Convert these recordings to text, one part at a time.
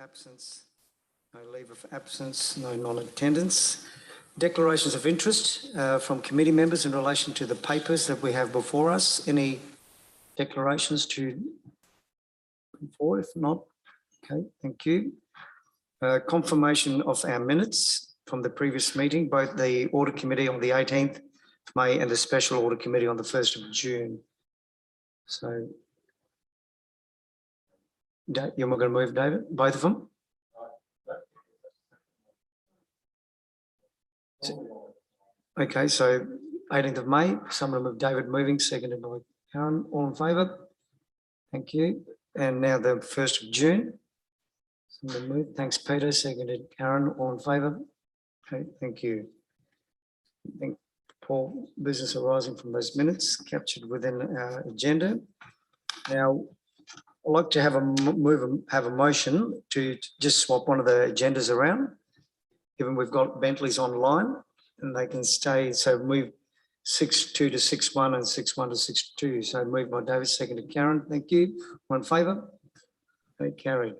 absence, no leave of absence, no non-attendance. Declarations of interest from committee members in relation to the papers that we have before us. Any declarations to come forward? If not, okay, thank you. Confirmation of our minutes from the previous meeting, both the Audit Committee on the 18th of May and the Special Audit Committee on the 1st of June. So, you're not going to move, David? Both of them? Okay, so 18th of May, someone move David moving, seconded by Karen. All in favour? Thank you. And now the 1st of June. Someone move. Thanks, Peter. Seconded Karen. All in favour? Okay, thank you. Thank Paul. Business arising from those minutes captured within our agenda. Now, I'd like to have a motion to just swap one of the agendas around, given we've got Bentley's online and they can stay. So move 6.2 to 6.1 and 6.1 to 6.2. So move by David, seconded Karen. Thank you. One in favour? Okay, carried.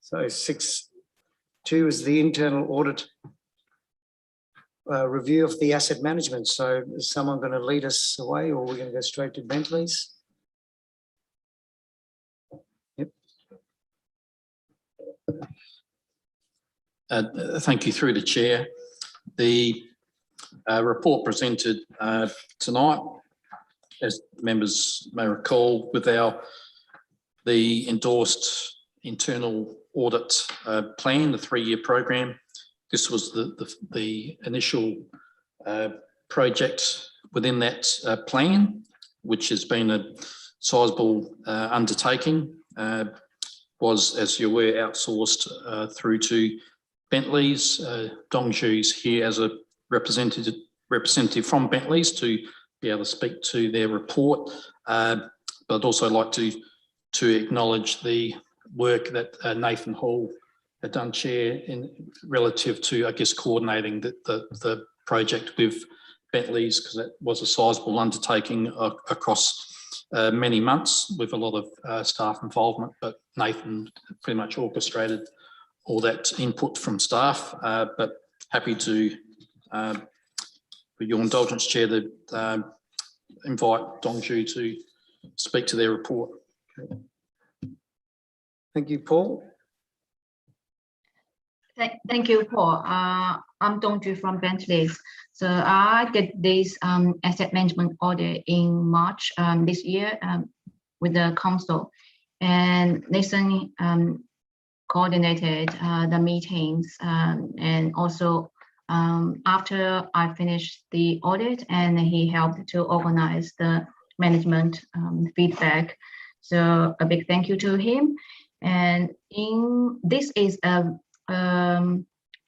So 6.2 is the internal audit review of the asset management. So is someone going to lead us away, or we're going to go straight to Bentley's? Yep. Thank you through the chair. The report presented tonight, as members may recall, with the endorsed internal audit plan, the 3-year program. This was the initial project within that plan, which has been a sizable undertaking. Was, as you're aware, outsourced through to Bentley's. Dongju's here as a representative from Bentley's to be able to speak to their report. But I'd also like to acknowledge the work that Nathan Hall had done, Chair, in relative to, I guess, coordinating the project with Bentley's, because it was a sizable undertaking across many months with a lot of staff involvement. But Nathan pretty much orchestrated all that input from staff. But happy to, with your indulgence, Chair, to invite Dongju to speak to their report. Okay. Thank you, Paul. Thank you, Paul. I'm Dongju from Bentley's. So I did this asset management audit in March this year with the council, and Nathan coordinated the meetings, and also after I finished the audit, and he helped to organize the management feedback. So a big thank you to him. And this is a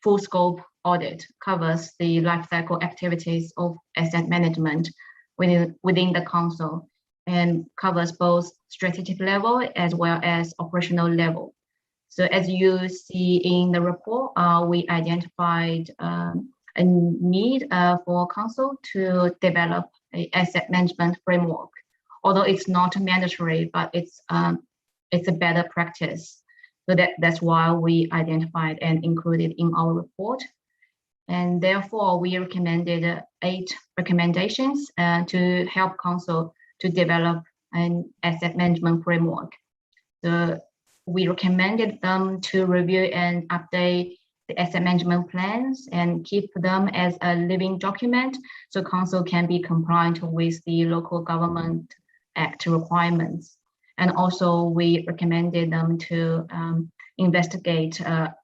full scope audit, covers the life cycle activities of asset management within the council, and covers both strategic level as well as operational level. So as you see in the report, we identified a need for council to develop an asset management framework. Although it's not mandatory, but it's a better practice. So that's why we identified and included in our report. And therefore, we recommended 8 recommendations to help council to develop an asset management framework. So we recommended them to review and update the asset management plans and keep them as a living document, so council can be compliant with the Local Government Act requirements. And also we recommended them to investigate a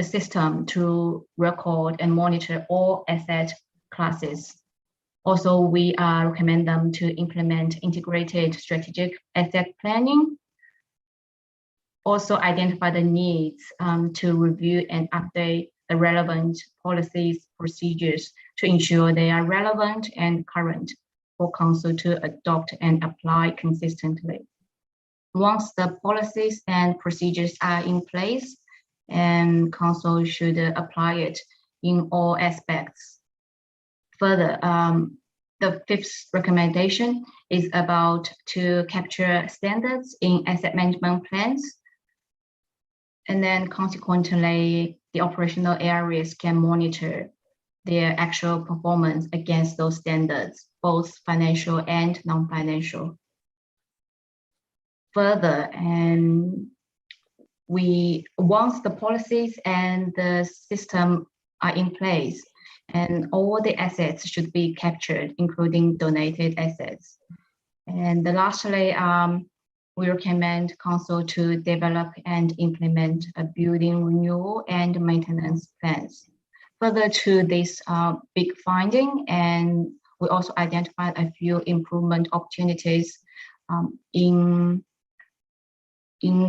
system to record and monitor all asset classes. Also, we recommend them to implement integrated strategic asset planning. Also identify the needs to review and update the relevant policies, procedures to ensure they are relevant and current for council to adopt and apply consistently. Once the policies and procedures are in place, and council should apply it in all aspects. Further, the 5th recommendation is about to capture standards in asset management plans. And then consequently, the operational areas can monitor their actual performance against those standards, both financial and non-financial. Further, and once the policies and the system are in place, and all the assets should be captured, including donated assets. And lastly, we recommend council to develop and implement a building renewal and maintenance plans. Further to this big finding, and we also identified a few improvement opportunities in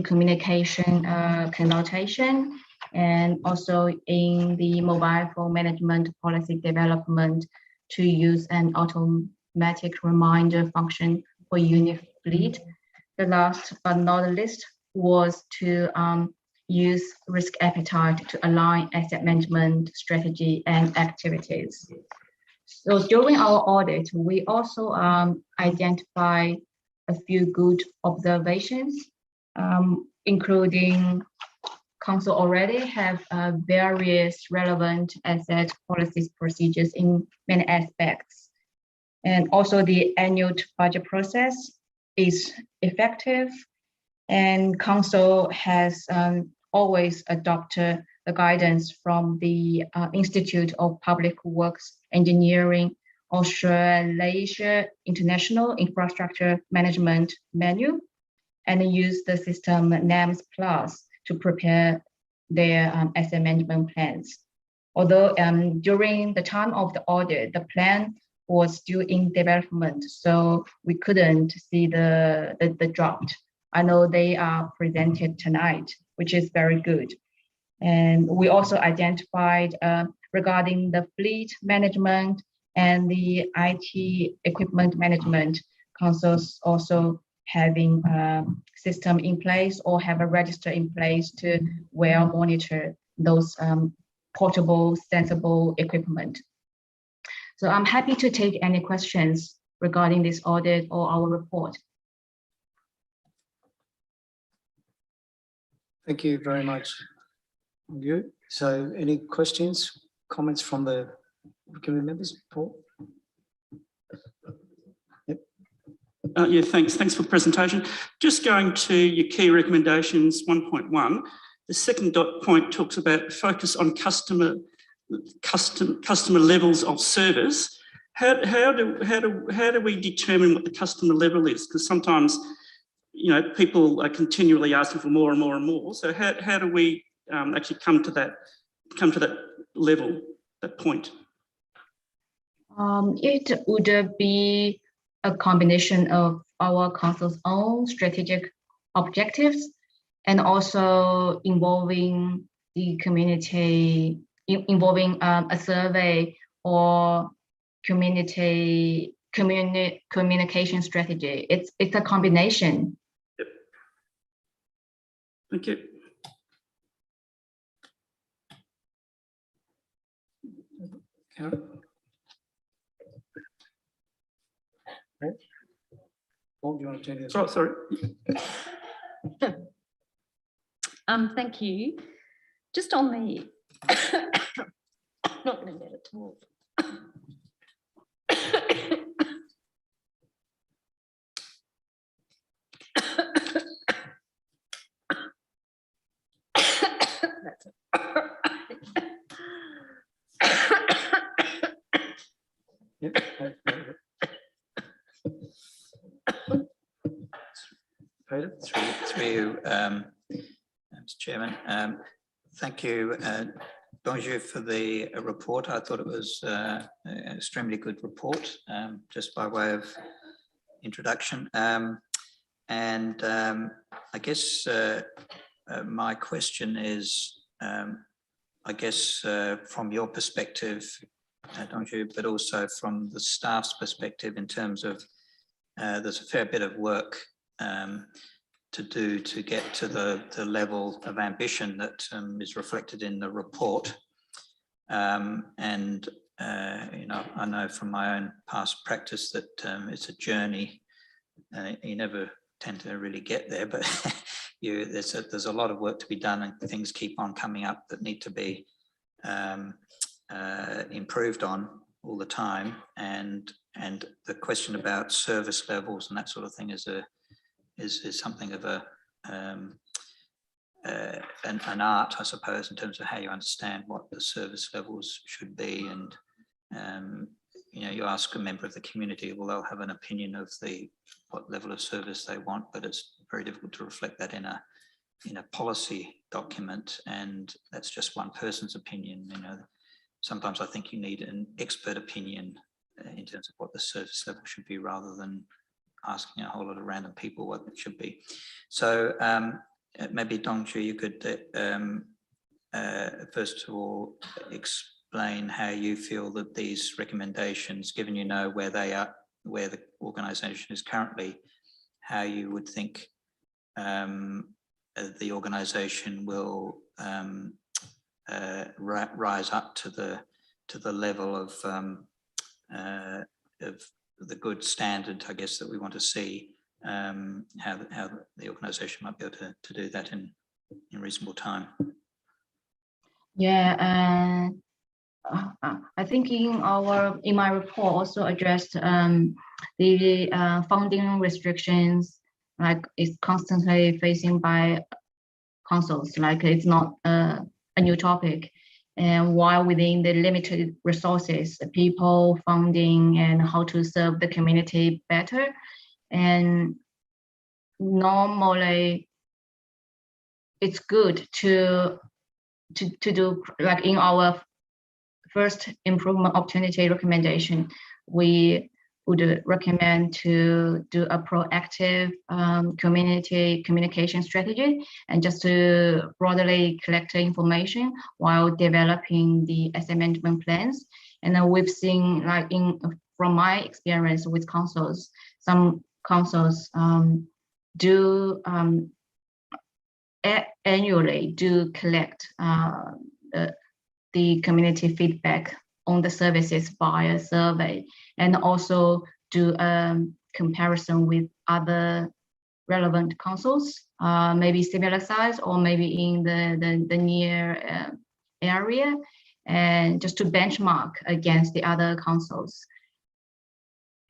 communication connotation, and also in the mobile phone management policy development to use an automatic reminder function for unit fleet. The last but not least was to use risk appetite to align asset management strategy and activities. So during our audit, we also identify a few good observations, including council already have various relevant asset policies procedures in many aspects. And also the annual budget process is effective, and council has always adopted the guidance from the Institute of Public Works Engineering Australasia International Infrastructure Management Manual, and use the system NAMS Plus to prepare their asset management plans. Although during the time of the audit, the plan was still in development, so we couldn't see the draft. I know they are presented tonight, which is very good. And we also identified regarding the fleet management and the IT equipment management, councils also having a system in place or have a register in place to well monitor those portable, sensible equipment. So I'm happy to take any questions regarding this audit or our report. Thank you very much. You. So any questions, comments from the committee members? Paul? Yep. Yeah, thanks. Thanks for the presentation. Just going to your key recommendations 1.1, the second point talks about focus on customer levels of service. How do we determine what the customer level is? Because sometimes, you know, people are continually asking for more and more and more. So how do we actually come to that level, that point? It would be a combination of our council's own strategic objectives and also involving the community, involving a survey or communication strategy. It's a combination. Yep. Thank you. Karen? Okay. Paul, do you want to take this? Oh, sorry. Thank you. Just on the, I'm not going to get it to That's it. Yep. Peter? Through you, Mr. Chairman. Thank you, Bonjour, for the report. I thought it was an extremely good report, just by way of introduction. I guess my question is, I guess from your perspective, Bonjour, but also from the staff's perspective in terms of there's a fair bit of work to do to get to the level of ambition that is reflected in the report. You know, I know from my own past practice that it's a journey. You never tend to really get there, but there's a lot of work to be done, and things keep on coming up that need to be improved on all the time. And the question about service levels and that sort of thing is something of an art, I suppose, in terms of how you understand what the service levels should be. And you ask a member of the community, well, they'll have an opinion of what level of service they want, but it's very difficult to reflect that in a policy document, and that's just one person's opinion. Sometimes I think you need an expert opinion in terms of what the service level should be, rather than asking a whole lot of random people what it should be. So maybe Dongju, you could first of all explain how you feel that these recommendations, given you know where they are, where the organisation is currently, how you would think the organisation will rise up to the level of the good standard, I guess, that we want to see, how the organisation might be able to do that in reasonable time. Yeah, I think in my report also addressed the funding restrictions, like it's constantly facing by councils, like it's not a new topic. And while within the limited resources, the people, funding, and how to serve the community better. And normally it's good to do, like in our first improvement opportunity recommendation, we would recommend to do a proactive community communication strategy, and just to broadly collect information while developing the asset management plans. And then we've seen, like from my experience with councils, some councils do annually collect the community feedback on the services via survey, and also do a comparison with other relevant councils, maybe similar size or maybe in the near area, and just to benchmark against the other councils,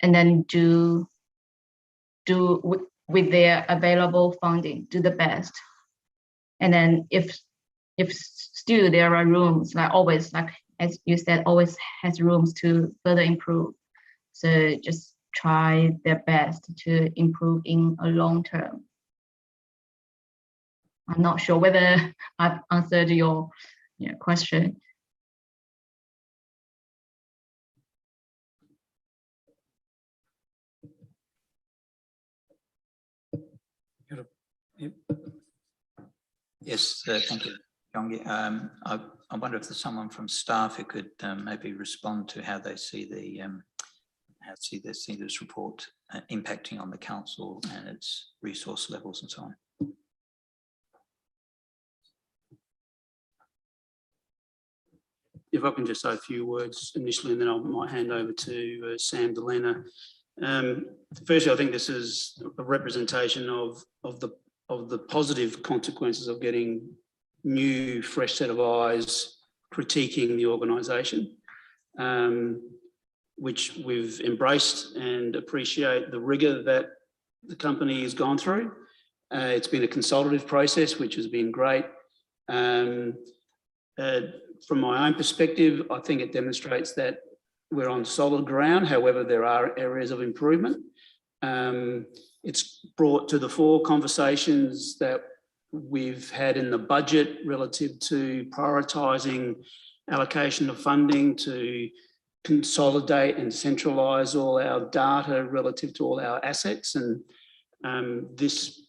and then do with their available funding, do the best. And then if still there are rooms, like always, like as you said, always has rooms to further improve. So just try their best to improve in a long term. I'm not sure whether I've answered your question. Yes, thank you, Yonggi. I wonder if there's someone from staff who could maybe respond to how they see this report impacting on the council and its resource levels and so on. If I can just say a few words initially, and then I might hand over to Sam Delena. Firstly, I think this is a representation of the positive consequences of getting new, fresh set of eyes critiquing the organisation, which we've embraced and appreciate the rigour that the company has gone through. It's been a consultative process, which has been great. From my own perspective, I think it demonstrates that we're on solid ground. However, there are areas of improvement. It's brought to the fore conversations that we've had in the budget relative to prioritising allocation of funding, to consolidate and centralise all our data relative to all our assets. And this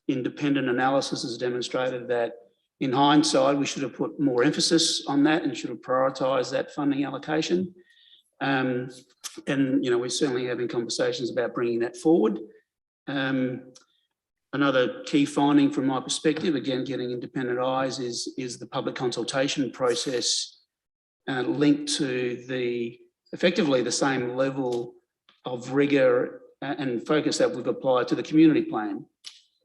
independent analysis has demonstrated that in hindsight, we should have put more emphasis on that and should have prioritised that funding allocation. And we're certainly having conversations about bringing that forward. Another key finding from my perspective, again, getting independent eyes, is the public consultation process linked to effectively the same level of rigour and focus that we've applied to the community plan.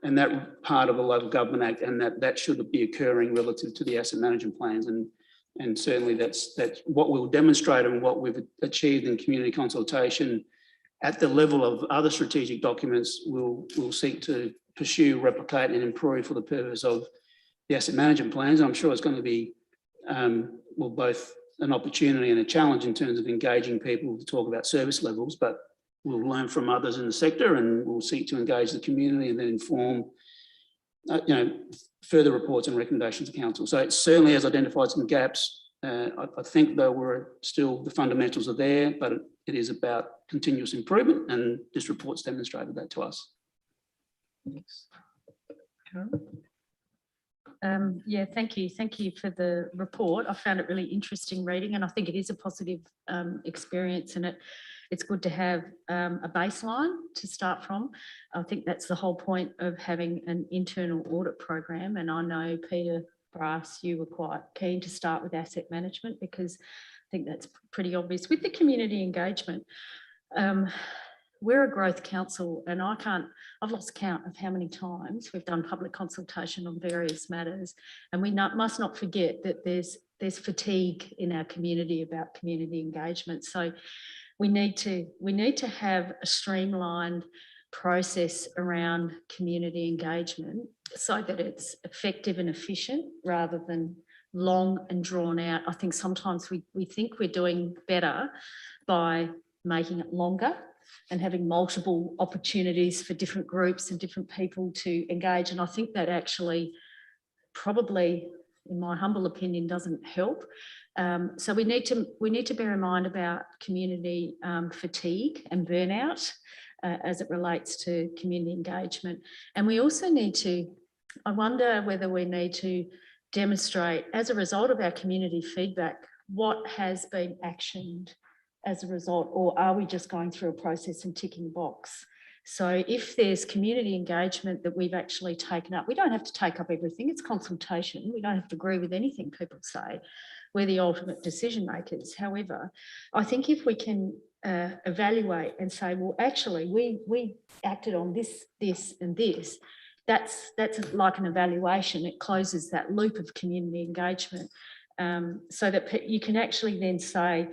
and that part of the Local Government Act, and that should be occurring relative to the asset management plans. And certainly that's what we'll demonstrate and what we've achieved in community consultation at the level of other strategic documents. We'll seek to pursue, replicate and improve for the purpose of the asset management plans. I'm sure it's going to be both an opportunity and a challenge in terms of engaging people to talk about service levels, but we'll learn from others in the sector and we'll seek to engage the community and then inform further reports and recommendations to council. So it certainly has identified some gaps. I think though the fundamentals are there, but it is about continuous improvement, and this report's demonstrated that to us. Yeah, thank you. Thank you for the report. I found it really interesting reading, and I think it is a positive experience, and it's good to have a baseline to start from. I think that's the whole point of having an internal audit program. And I know, Peter Brass, you were quite keen to start with asset management, because I think that's pretty obvious. With the community engagement, we're a growth council, and I've lost count of how many times we've done public consultation on various matters. And we must not forget that there's fatigue in our community about community engagement. So we need to have a streamlined process around community engagement so that it's effective and efficient rather than long and drawn out. I think sometimes we think we're doing better by making it longer and having multiple opportunities for different groups and different people to engage. And I think that actually probably, in my humble opinion, doesn't help. So we need to bear in mind about community fatigue and burnout as it relates to community engagement. And we also need to, I wonder whether we need to demonstrate, as a result of our community feedback, what has been actioned as a result, or are we just going through a process and ticking a box? So if there's community engagement that we've actually taken up, we don't have to take up everything, it's consultation. We don't have to agree with anything people say. We're the ultimate decision makers. However, I think if we can evaluate and say, well, actually, we acted on this, this and this, that's like an evaluation. It closes that loop of community engagement, so that you can actually then say,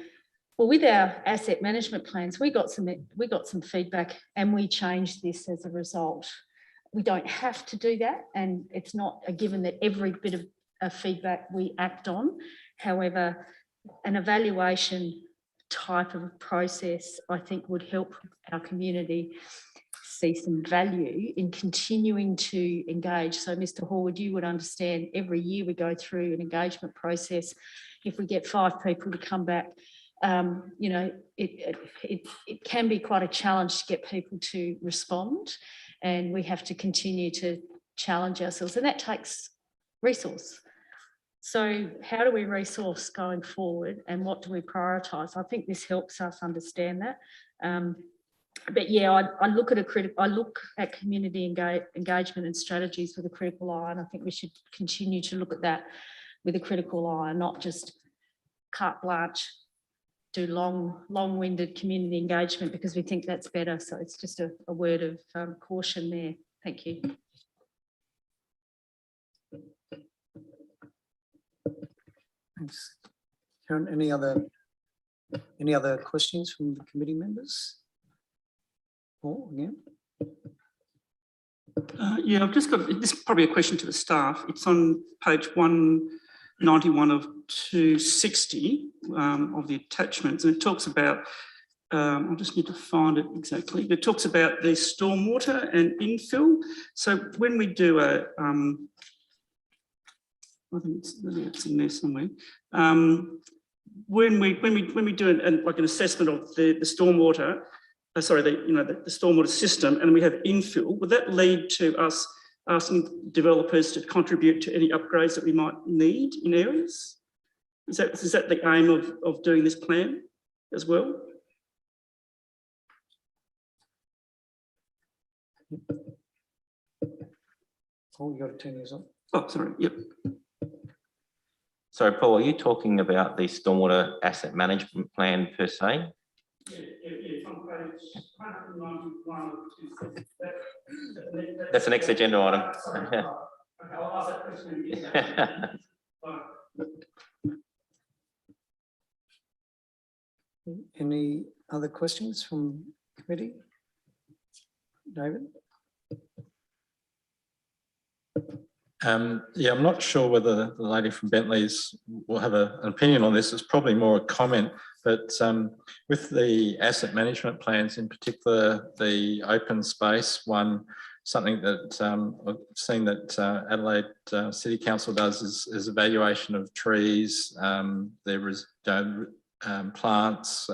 well, with our asset management plans, we got some feedback and we changed this as a result. We don't have to do that, and it's not a given that every bit of feedback we act on. However, an evaluation type of process, I think, would help our community see some value in continuing to engage. So, Mr. Horwood, you would understand every year we go through an engagement process. If we get 5 people to come back, it can be quite a challenge to get people to respond, and we have to continue to challenge ourselves, and that takes resource. So how do we resource going forward, and what do we prioritise? I think this helps us understand that. But yeah, I look at community engagement and strategies with a critical eye, and I think we should continue to look at that with a critical eye, not just carte blanche, do long-winded community engagement because we think that's better. So it's just a word of caution there. Thank you. Thanks. Karen, any other questions from the committee members? Paul, again? Yeah, I've just got, this is probably a question to the staff. It's on page 191 of 260 of the attachments, and it talks about, I just need to find it exactly, but it talks about the stormwater and infill. So when we do a, I think it's in there somewhere. When we do like an assessment of the stormwater, the stormwater system, and we have infill, would that lead to us asking developers to contribute to any upgrades that we might need in areas? Is that the aim of doing this plan as well? Paul, you got to turn yours on. Oh, sorry. Yep. So, Paul, are you talking about the stormwater asset management plan per se? Yeah, it's on page That's the next agenda item. I'll ask that question again. Any other questions from committee? David? Yeah, I'm not sure whether the lady from Bentley's will have an opinion on this. It's probably more a comment, but with the asset management plans, in particular, the open space one, something that I've seen that Adelaide City Council does is evaluation of trees, there is plants,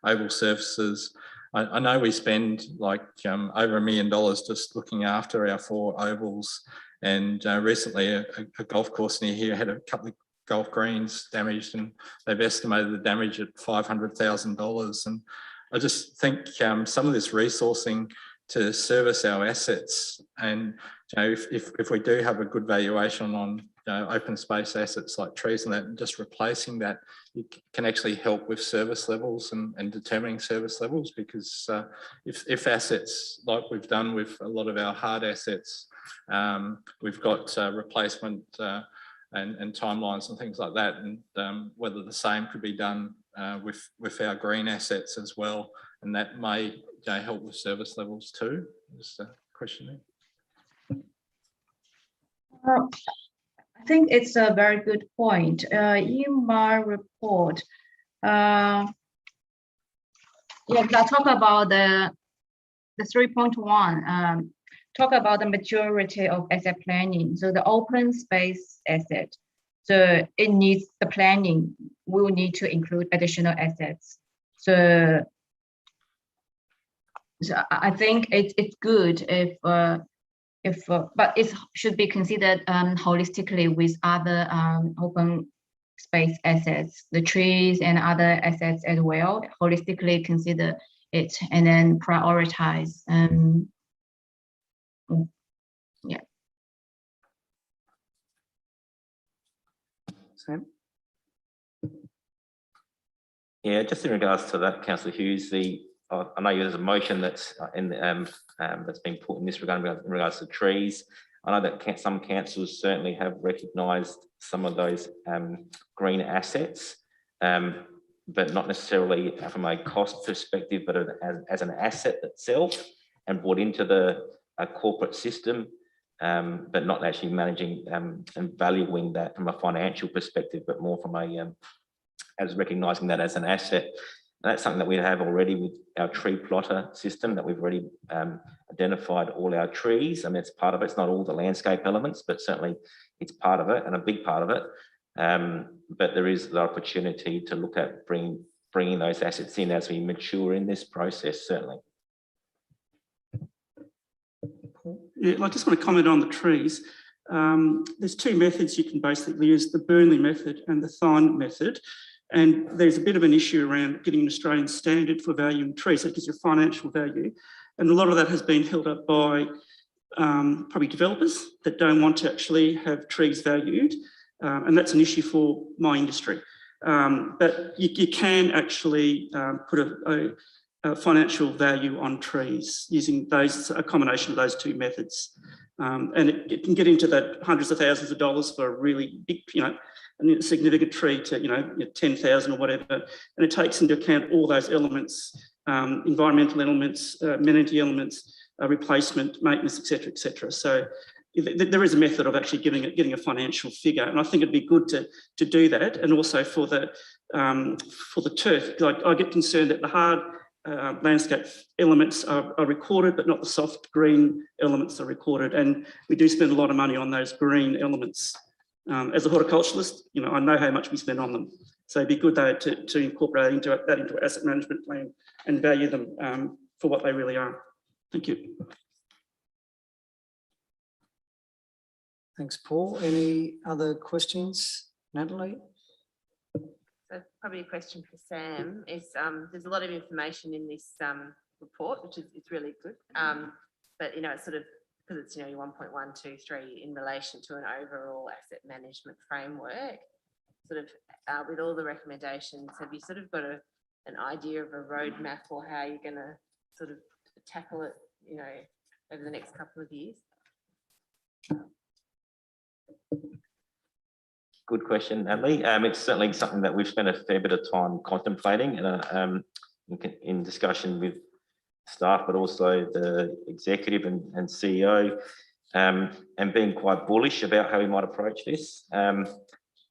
oval surfaces. I know we spend like over $1 million just looking after our 4 ovals. And recently a golf course near here had a couple of golf greens damaged, and they've estimated the damage at $500,000. And I just think some of this resourcing to service our assets, and if we do have a good valuation on open space assets like trees and that, and just replacing that, it can actually help with service levels and determining service levels, because if assets, like we've done with a lot of our hard assets, we've got replacement and timelines and things like that, and whether the same could be done with our green assets as well, and that may help with service levels too. Just a question there. I think it's a very good point. In my report, I talk about the 3.1, talk about the majority of asset planning. So the open space asset, so it needs the planning. We will need to include additional assets. So I think it's good if but it should be considered holistically with other open space assets, the trees and other assets as well. Holistically consider it and then prioritize. Yeah. Sam? Yeah, just in regards to that, Councillor Hughes, I know there's a motion that's that's been put in this regard in regards to trees. I know that some councils certainly have recognised some of those green assets, but not necessarily from a cost perspective, but as an asset itself, and brought into the corporate system, but not actually managing and valuing that from a financial perspective, but more from a as recognising that as an asset. And that's something that we have already with our tree plotter system, that we've already identified all our trees. I mean, it's part of it. It's not all the landscape elements, but certainly it's part of it and a big part of it. But there is the opportunity to look at bringing those assets in as we mature in this process, certainly. Yeah, I just want to comment on the trees. There's 2 methods you can basically use, the Burnley method and the Thine method. And there's a bit of an issue around getting an Australian standard for valuing trees. So it gives you financial value. And a lot of that has been held up by probably developers that don't want to actually have trees valued. And that's an issue for my industry. But you can actually put a financial value on trees using a combination of those 2 methods. And it can get into that hundreds of thousands of dollars for a really big, a significant tree to 10,000 or whatever, and it takes into account all those elements, environmental elements, amenity elements, replacement, maintenance, etc. So there is a method of actually getting a financial figure, and I think it'd be good to do that. And also for the turf, like I get concerned that the hard landscape elements are recorded, but not the soft green elements are recorded, and we do spend a lot of money on those green elements. As a horticulturalist, I know how much we spend on them. So it'd be good though to incorporate that into an asset management plan and value them for what they really are. Thank you. Thanks, Paul. Any other questions, Natalie? So probably a question for Sam is there's a lot of information in this report, which is it's really good. But it's sort of, because it's 1.123 in relation to an overall asset management framework, sort of with all the recommendations, have you sort of got an idea of a roadmap or how you're going to sort of tackle it, you know, over the next couple of years? Good question, Natalie. It's certainly something that we've spent a fair bit of time contemplating and in discussion with staff, but also the executive and CEO, and being quite bullish about how we might approach this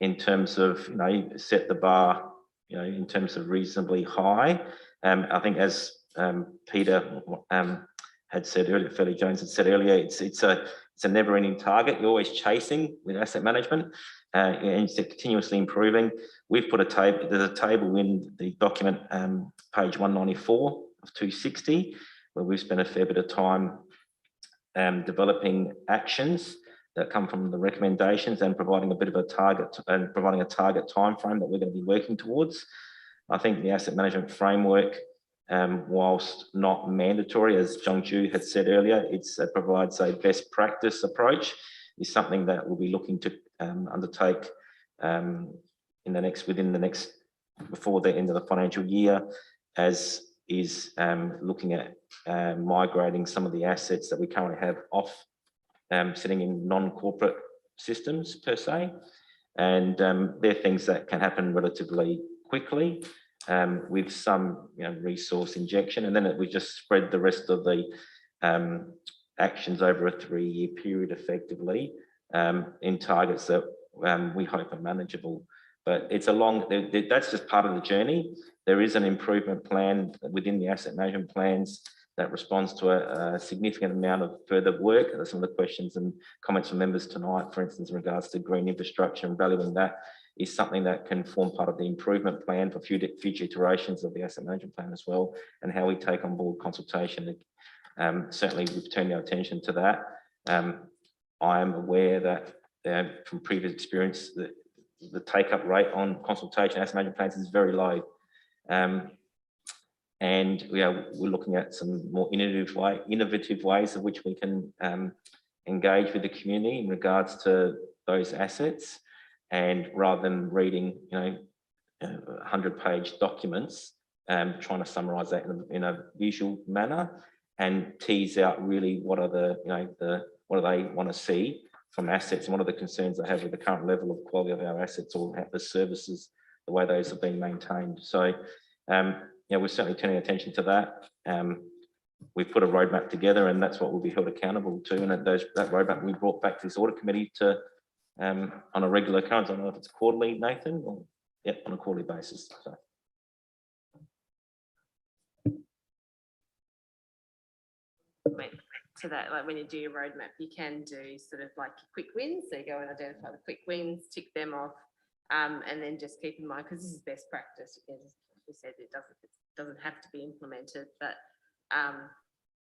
in terms of, you know, set the bar, you know, in terms of reasonably high. I think as Peter had said earlier, Felly Jones had said earlier, it's a never-ending target. You're always chasing with asset management and it's continuously improving. We've put a table, there's a table in the document, page 194 of 260, where we've spent a fair bit of time developing actions that come from the recommendations and providing a bit of a target and providing a target timeframe that we're going to be working towards. I think the asset management framework, whilst not mandatory, as John Ju had said earlier, it provides a best practice approach, is something that we'll be looking to undertake before the end of the financial year, as is looking at migrating some of the assets that we currently have off sitting in non-corporate systems per se. And they're things that can happen relatively quickly with some, you know, resource injection. And then we just spread the rest of the actions over a 3-year period effectively in targets that we hope are manageable. But it's that's just part of the journey. There is an improvement plan within the asset management plans that responds to a significant amount of further work. Some of the questions and comments from members tonight, for instance, in regards to green infrastructure and valuing that, is something that can form part of the improvement plan for future iterations of the asset management plan as well, and how we take on board consultation. Certainly we've turned our attention to that. I am aware that from previous experience, that the take-up rate on consultation asset management plans is very low. And we're looking at some more innovative ways of which we can engage with the community in regards to those assets. And rather than reading, 100-page documents, trying to summarize that in a visual manner and tease out really what are what do they want to see from assets and what are the concerns they have with the current level of quality of our assets or the services, the way those have been maintained. So, we're certainly turning attention to that. We've put a roadmap together, and that's what we'll be held accountable to. And that roadmap we brought back to this audit committee to on a regular occurrence. I don't know if it's quarterly, Nathan, or on a quarterly basis. So. To that, like when you do your roadmap, you can do sort of like quick wins. So you go and identify the quick wins, tick them off, and then just keep in mind, because this is best practice. As we said, it doesn't have to be implemented, but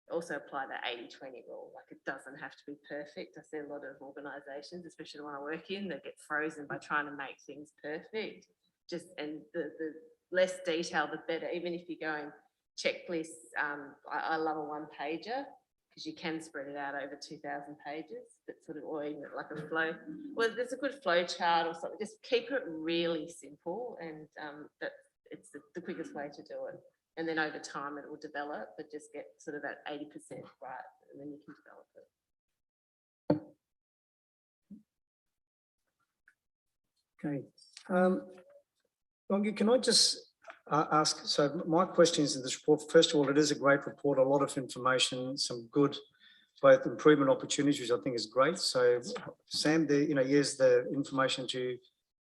also apply the 80-20 rule. Like, it doesn't have to be perfect. I see a lot of organisations, especially the one I work in, that get frozen by trying to make things perfect. And the less detail, the better. Even if you're going checklists, I love a one-pager, because you can spread it out over 2,000 pages, but sort of, or even like a flow. Well, there's a good flow chart or something. Just keep it really simple, and that it's the quickest way to do it. And then over time it will develop, but just get sort of that 80% right, and then you can develop it. Okay. Longy, can I just ask, so my questions in this report, first of all, it is a great report, a lot of information, some good both improvement opportunities, which I think is great. So Sam, here's the information to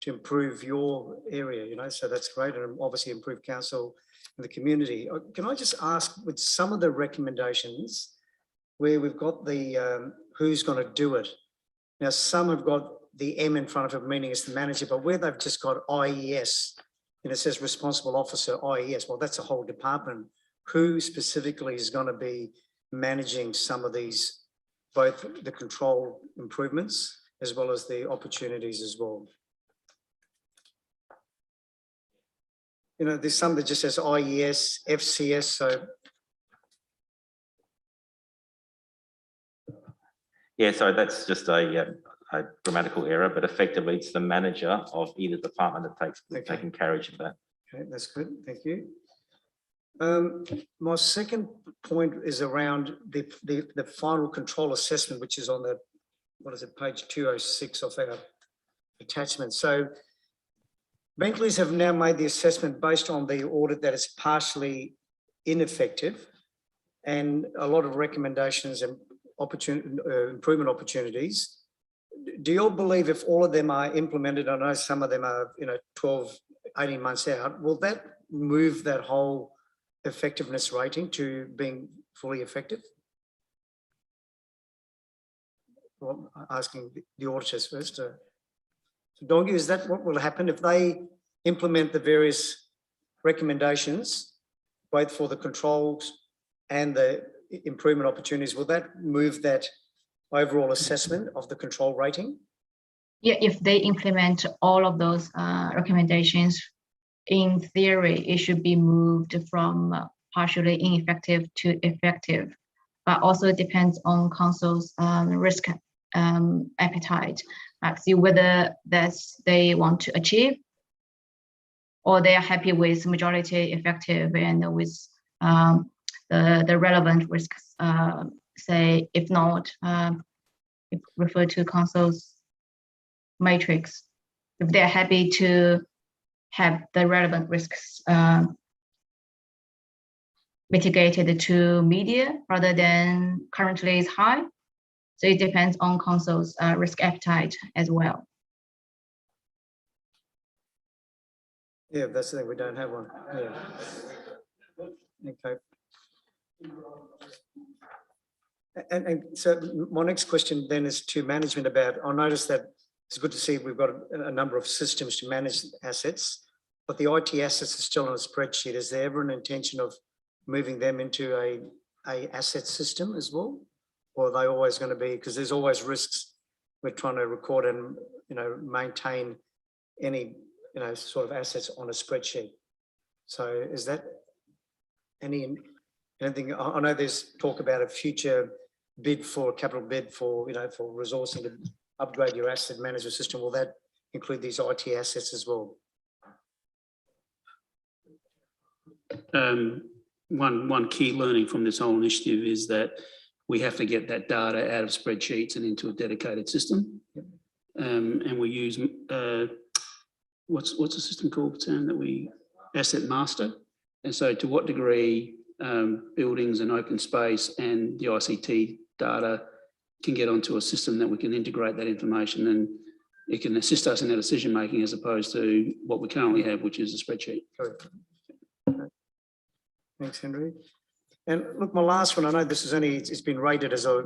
improve your area, so that's great, and obviously improve council and the community. Can I just ask, with some of the recommendations where we've got the who's going to do it, now some have got the M in front of it, meaning it's the manager, but where they've just got IES, it says responsible officer IES, well, that's a whole department. Who specifically is going to be managing some of these, both the control improvements as well as the opportunities as well? There's some that just says IES, FCS, so. Yeah, so that's just a grammatical error, but effectively it's the manager of either department that taking carriage of that. Okay, that's good, thank you. My second point is around the final control assessment, which is on the, what is it, page 206 of our attachment. So Bentley's have now made the assessment based on the audit that it's partially ineffective and a lot of recommendations and improvement opportunities. Do you all believe if all of them are implemented, I know some of them are 12, 18 months out, will that move that whole effectiveness rating to being fully effective? Well, asking the auditors first. So Dongie, is that what will happen if they implement the various recommendations, both for the controls and the improvement opportunities? Will that move that overall assessment of the control rating? Yeah, if they implement all of those recommendations, in theory, it should be moved from partially ineffective to effective, but also it depends on council's risk appetite. See whether that's they want to achieve, or they are happy with majority effective and with the relevant risks. Say if not, refer to council's matrix. If they're happy to have the relevant risks mitigated to media rather than currently is high. So it depends on council's risk appetite as well. Yeah, that's the thing, we don't have one. Yeah. Okay. And so my next question then is to management about, I noticed that it's good to see we've got a number of systems to manage assets, but the IT assets are still on a spreadsheet. Is there ever an intention of moving them into a asset system as well? Or are they always going to be, because there's always risks we're trying to record and maintain any sort of assets on a spreadsheet. So is that anything? I know there's talk about a future bid for a capital bid for for resourcing to upgrade your asset management system. Will that include these IT assets as well? One key learning from this whole initiative is that we have to get that data out of spreadsheets and into a dedicated system. And we use what's the system called, Sam, that we asset master. And so to what degree buildings and open space and the ICT data can get onto a system that we can integrate that information, and it can assist us in our decision making as opposed to what we currently have, which is a spreadsheet. Correct. Okay. Thanks, Henry. And look, my last one, I know this is only, it's been rated as a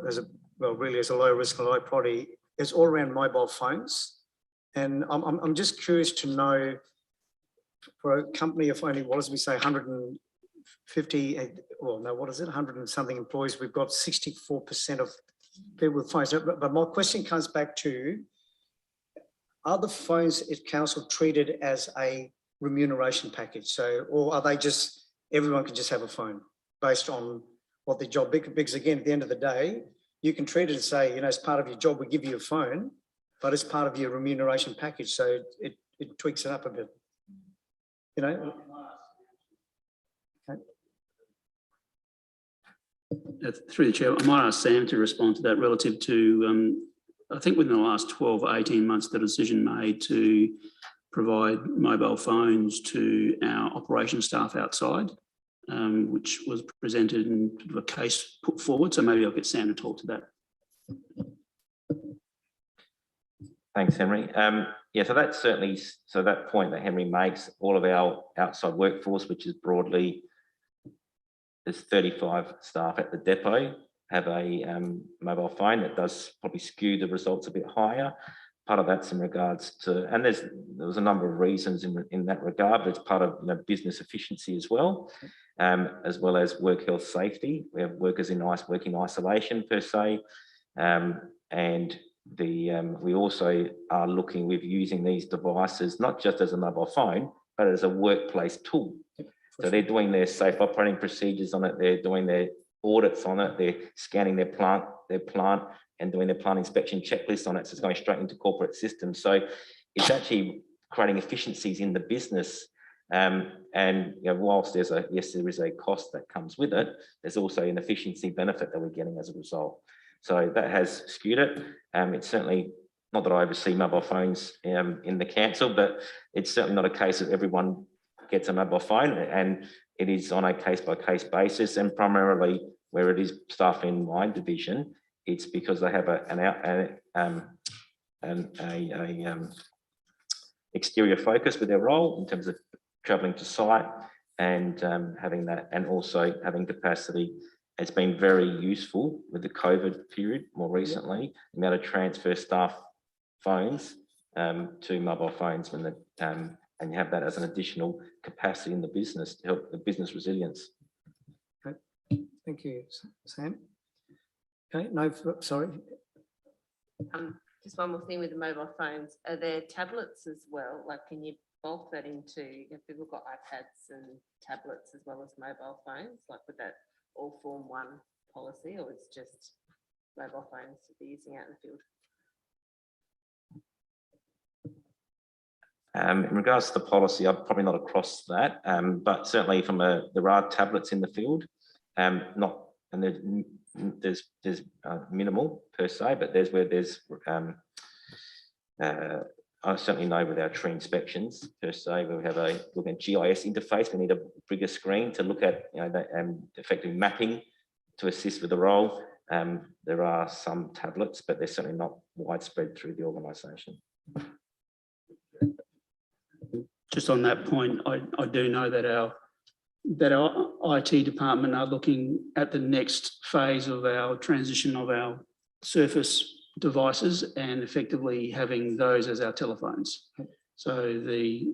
really as a low risk and low priority. It's all around mobile phones. And I'm just curious to know, for a company of only, what does we say, 150, well, no, what is it, 100 and something employees, we've got 64% of people with phones. But my question comes back to, are the phones at council treated as a remuneration package? So, or are they just, everyone can just have a phone based on what their job, because again, at the end of the day, you can treat it and say, as part of your job, we give you a phone, but it's part of your remuneration package. So it tweaks it up a bit, Okay. Through the chair, I might ask Sam to respond to that relative to, I think within the last 12 or 18 months, the decision made to provide mobile phones to our operations staff outside, which was presented in a case put forward. So maybe I'll get Sam to talk to that. Thanks, Henry. Yeah, so that's certainly, so that point that Henry makes, all of our outside workforce, which is broadly, there's 35 staff at the depot, have a mobile phone. That does probably skew the results a bit higher. Part of that's in regards to, and there was a number of reasons in that regard, but it's part of business efficiency as well as work health safety. We have workers in working isolation per se, and we also are looking with using these devices not just as a mobile phone, but as a workplace tool. So they're doing their safe operating procedures on it. They're doing their audits on it. They're scanning their plant, and doing their plant inspection checklist on it. So it's going straight into corporate systems. So it's actually creating efficiencies in the business And whilst there is a cost that comes with it, there's also an efficiency benefit that we're getting as a result. So that has skewed it. It's certainly not that I oversee mobile phones in the council, but it's certainly not a case of everyone gets a mobile phone, and it is on a case-by-case basis, and primarily where it is staff in my division, it's because they have an exterior focus with their role in terms of travelling to site and having that, and also having capacity. It's been very useful with the COVID period more recently, the amount of transfer staff phones to mobile phones, when and you have that as an additional capacity in the business to help the business resilience. Okay. Thank you, Sam. Okay, no, sorry. Just one more thing with the mobile phones. Are there tablets as well? Like, can you bulk that into, if people got iPads and tablets as well as mobile phones? Like, would that all form one policy, or it's just mobile phones to be using out in the field? In regards to the policy, I'm probably not across that, but certainly there are tablets in the field, there's minimal per se, but there's where there's I certainly know with our tree inspections per se, we have a look at GIS interface. We need a bigger screen to look at, that effective mapping to assist with the role. There are some tablets, but they're certainly not widespread through the organisation. Just on that point, I do know that our IT department are looking at the next phase of our transition of our Surface devices and effectively having those as our telephones. So the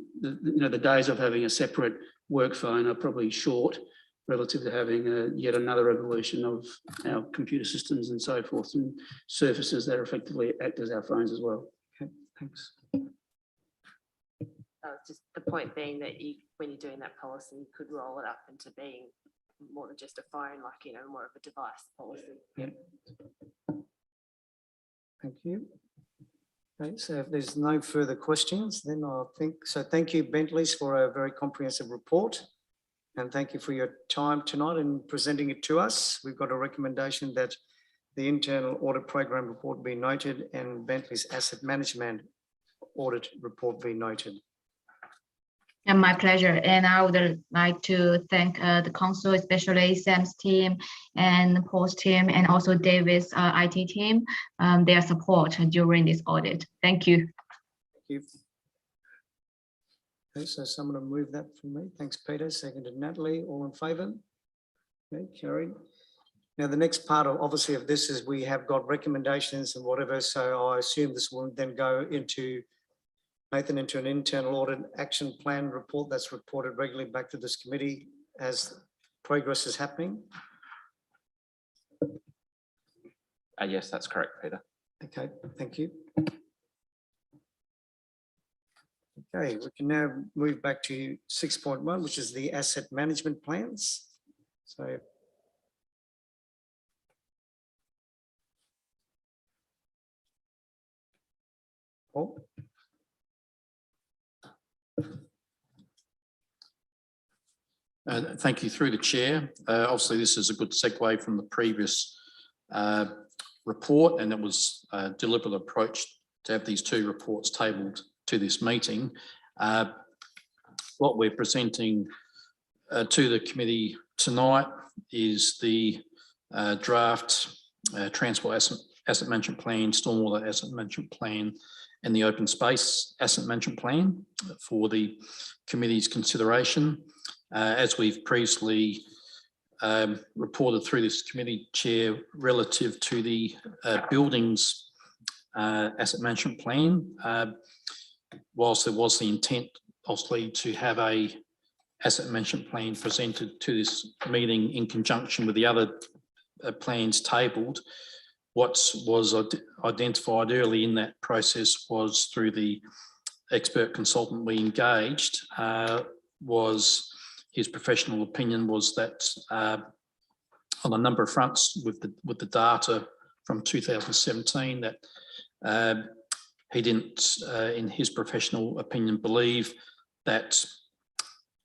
days of having a separate work phone are probably short relative to having yet another evolution of our computer systems and so forth, and surfaces that effectively act as our phones as well. Okay, thanks. Just the point being that when you're doing that policy, you could roll it up into being more than just a phone, like, more of a device policy. Yeah. Thank you. Okay, so if there's no further questions, then I think so. Thank you, Bentley's, for a very comprehensive report, and thank you for your time tonight and presenting it to us. We've got a recommendation that the internal audit program report be noted and Bentley's asset management audit report be noted. And my pleasure. And I would like to thank the council, especially Sam's team and Paul's team, and also David's IT team, their support during this audit. Thank you. Thank you. Okay, so someone will move that for me. Thanks, Peter. Seconded, Natalie. All in favour? Okay, carried. Now, the next part of obviously of this is we have got recommendations and whatever. So I assume this will then go into Nathan, into an internal audit action plan report that's reported regularly back to this committee as progress is happening. Yes, that's correct, Peter. Okay, thank you. Okay, we can now move back to 6.1, which is the asset management plans. So Paul. Thank you through the chair. Obviously, this is a good segue from the previous report, and it was a deliberate approach to have these two reports tabled to this meeting. What we're presenting to the committee tonight is the draft transport asset management plan, stormwater asset management plan, and the open space asset management plan for the committee's consideration. As we've previously reported through this committee, Chair, relative to the buildings asset management plan, whilst there was the intent obviously to have a asset management plan presented to this meeting in conjunction with the other plans tabled, what was identified early in that process was through the expert consultant we engaged, was his professional opinion was that on a number of fronts with the data from 2017 that he didn't, in his professional opinion, believe that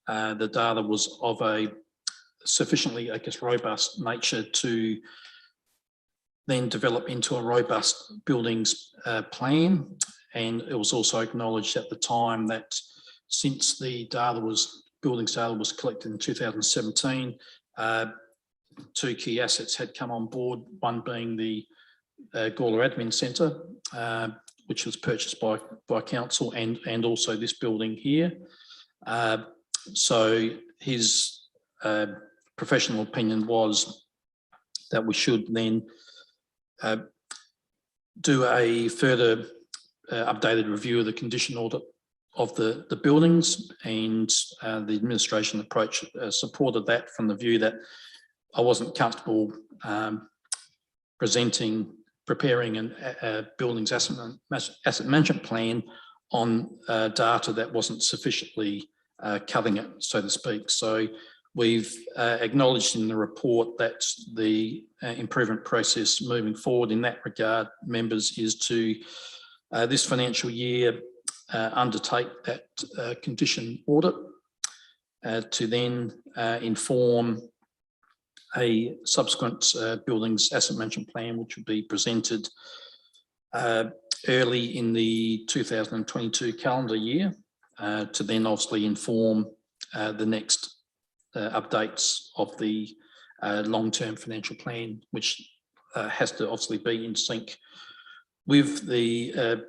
the data was of a sufficiently, I guess, robust nature to then develop into a robust buildings plan. And it was also acknowledged at the time that since the buildings data was collected in 2017, 2 key assets had come on board, one being the Gawler Admin Centre, which was purchased by council, and also this building here. So his professional opinion was that we should then do a further updated review of the condition audit of the buildings, and the administration approach supported that from the view that I wasn't comfortable preparing a buildings asset management plan on data that wasn't sufficiently covering it, so to speak. So we've acknowledged in the report that the improvement process moving forward in that regard, members, is to this financial year undertake that condition audit to then inform a subsequent buildings asset management plan, which will be presented early in the 2022 calendar year, to then obviously inform the next updates of the long-term financial plan, which has to obviously be in sync with the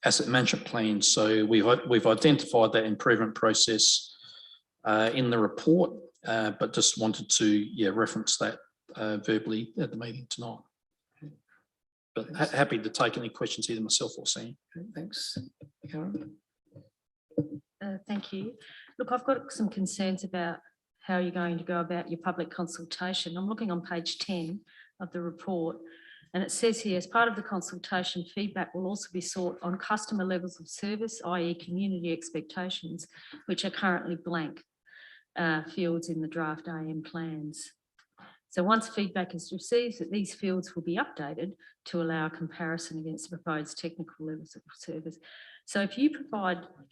asset management plan. So we've identified that improvement process in the report, but just wanted to reference that verbally at the meeting tonight. But happy to take any questions, either myself or Sam. Okay, thanks. Karen? Thank you. Look, I've got some concerns about how you're going to go about your public consultation. I'm looking on page 10 of the report, and it says here, as part of the consultation, feedback will also be sought on customer levels of service, i.e. community expectations, which are currently blank fields in the draft AM plans. So once feedback is received, that these fields will be updated to allow a comparison against the proposed technical levels of service. So if you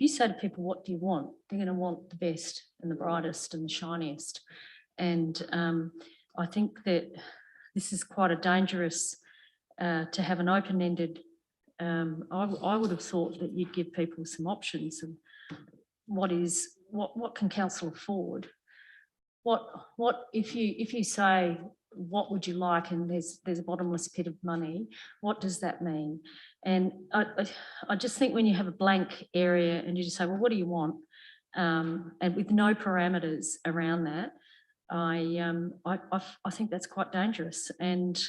say to people, what do you want? They're going to want the best and the brightest and the shiniest. And I think that this is quite a dangerous to have an open-ended, I would have thought that you'd give people some options of what can council afford? What if you say, what would you like, and there's a bottomless pit of money, what does that mean? And I just think when you have a blank area and you just say, well, what do you want? And with no parameters around that, I think that's quite dangerous. And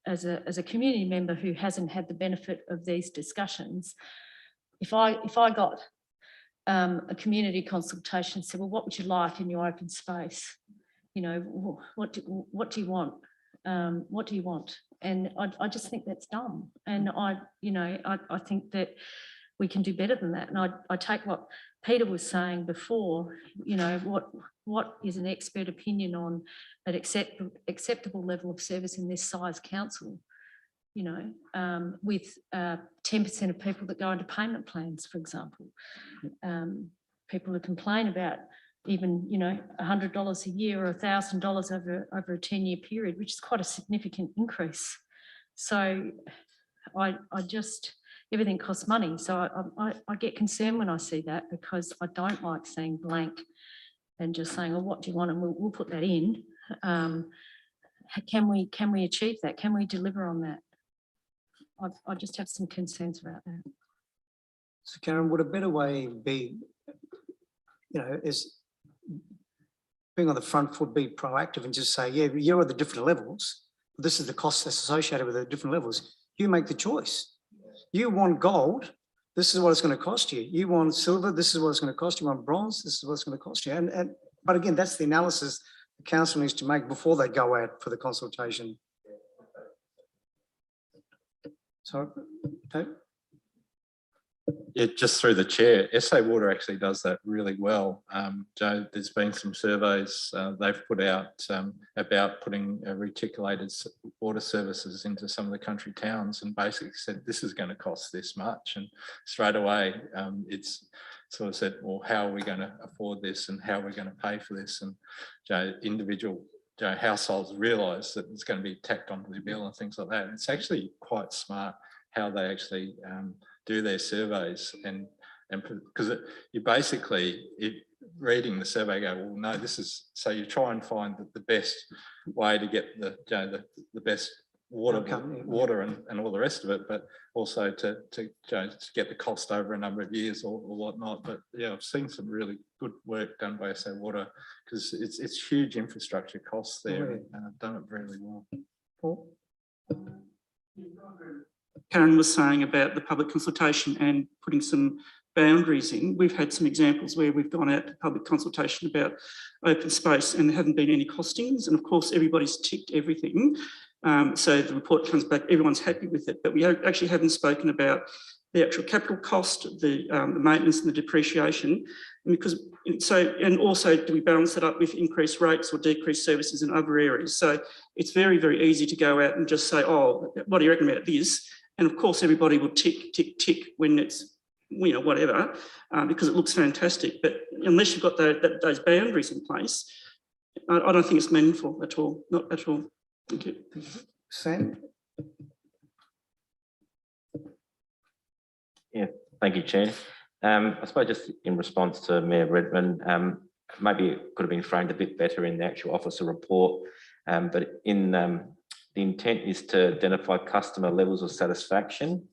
as a community member who hasn't had the benefit of these discussions, if I got a community consultation, said, well, what would you like in your open space? You know, what do you want? What do you want? And I just think that's dumb. And I think that we can do better than that. And I take what Peter was saying before, you know, what is an expert opinion on an acceptable level of service in this size council, you know, with 10% of people that go into payment plans, for example. People who complain about even, you know, $100 a year or $1,000 over a 10-year period, which is quite a significant increase. So everything costs money. So I get concerned when I see that, because I don't like seeing blank and just saying, oh, what do you want? And we'll put that in. Can we achieve that? Can we deliver on that? I just have some concerns about that. So Karen, would a better way be, you know, is being on the front foot, be proactive and just say, yeah, you're at the different levels. This is the cost that's associated with the different levels. You make the choice. You want gold, this is what it's going to cost you. You want silver, this is what it's going to cost you. You want bronze, this is what it's going to cost you. But again, that's the analysis the council needs to make before they go out for the consultation. So, Dave? just through the chair, SA Water actually does that really well. Joe, there's been some surveys they've put out about putting reticulated water services into some of the country towns, and basically said this is going to cost this much, and straight away it's sort of said, well, how are we going to afford this, and how are we going to pay for this? And individual households realise that it's going to be tacked onto the bill and things like that. It's actually quite smart how they actually do their surveys, and because you basically reading the survey go, well, no, this is, so you try and find the best way to get the best water and all the rest of it, but also to get the cost over a number of years or whatnot. But yeah, I've seen some really good work done by SA Water, because it's huge infrastructure costs there, and I've done it really well. Paul? Karen was saying about the public consultation and putting some boundaries in. We've had some examples where we've gone out to public consultation about open space and there haven't been any costings, and of course everybody's ticked everything. So the report comes back, everyone's happy with it, but we actually haven't spoken about the actual capital cost, the maintenance and the depreciation. And also, do we balance it up with increased rates or decreased services in other areas? So it's very, very easy to go out and just say, oh, what do you reckon about this? And of course, everybody will tick, tick, tick when it's, you know, whatever, because it looks fantastic. But unless you've got those boundaries in place, I don't think it's meaningful at all, not at all. Thank you. Sam? Yeah, thank you, Chair. I suppose just in response to Mayor Redmond, maybe it could have been framed a bit better in the actual officer report, but in the intent is to identify customer levels of satisfaction.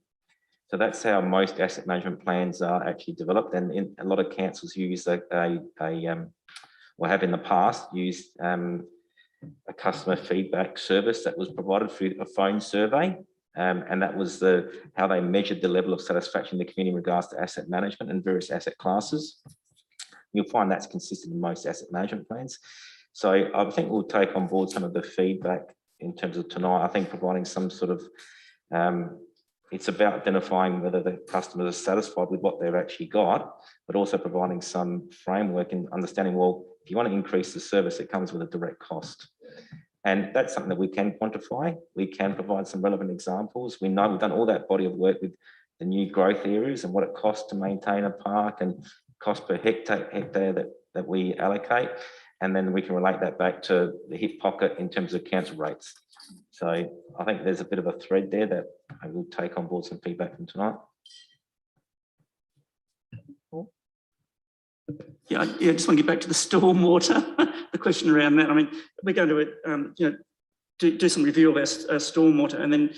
So that's how most asset management plans are actually developed, and in a lot of councils use or have in the past used a customer feedback service that was provided through a phone survey. And that was how they measured the level of satisfaction in the community in regards to asset management and various asset classes. You'll find that's consistent in most asset management plans. So I think we'll take on board some of the feedback in terms of tonight. I think providing some sort of, it's about identifying whether the customers are satisfied with what they've actually got, but also providing some framework and understanding, well, if you want to increase the service, it comes with a direct cost. And that's something that we can quantify. We can provide some relevant examples. We know we've done all that body of work with the new growth areas and what it costs to maintain a park and cost per hectare that we allocate. And then we can relate that back to the hip pocket in terms of council rates. So I think there's a bit of a thread there that I will take on board some feedback from tonight. Yeah, I just want to get back to the stormwater, the question around that. I mean, we're going to do some review of our stormwater, and then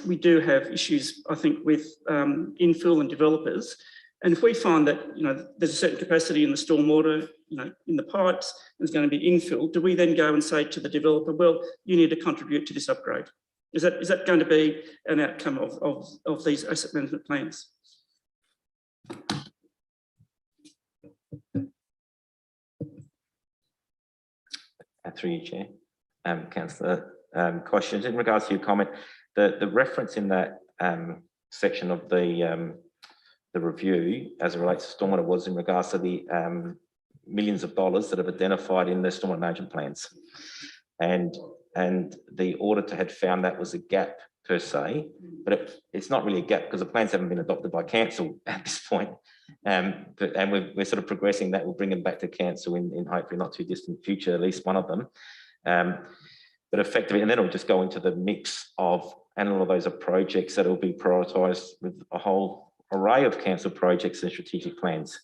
we do have issues, I think, with infill and developers. And if we find that, you know, there's a certain capacity in the stormwater, you know, in the pipes, and it's going to be infill, do we then go and say to the developer, well, you need to contribute to this upgrade? Is that going to be an outcome of these asset management plans? Through you, Chair. Councillor, questions in regards to your comment, the reference in that section of the review as it relates to stormwater was in regards to the millions of dollars that have identified in the stormwater management plans, and the auditor had found that was a gap per se, but it's not really a gap because the plans haven't been adopted by council at this point. And we're sort of progressing that. We'll bring them back to council in hopefully not too distant future, at least one of them. But effectively, and then it'll just go into the mix of, and all of those are projects that will be prioritised with a whole array of council projects and strategic plans.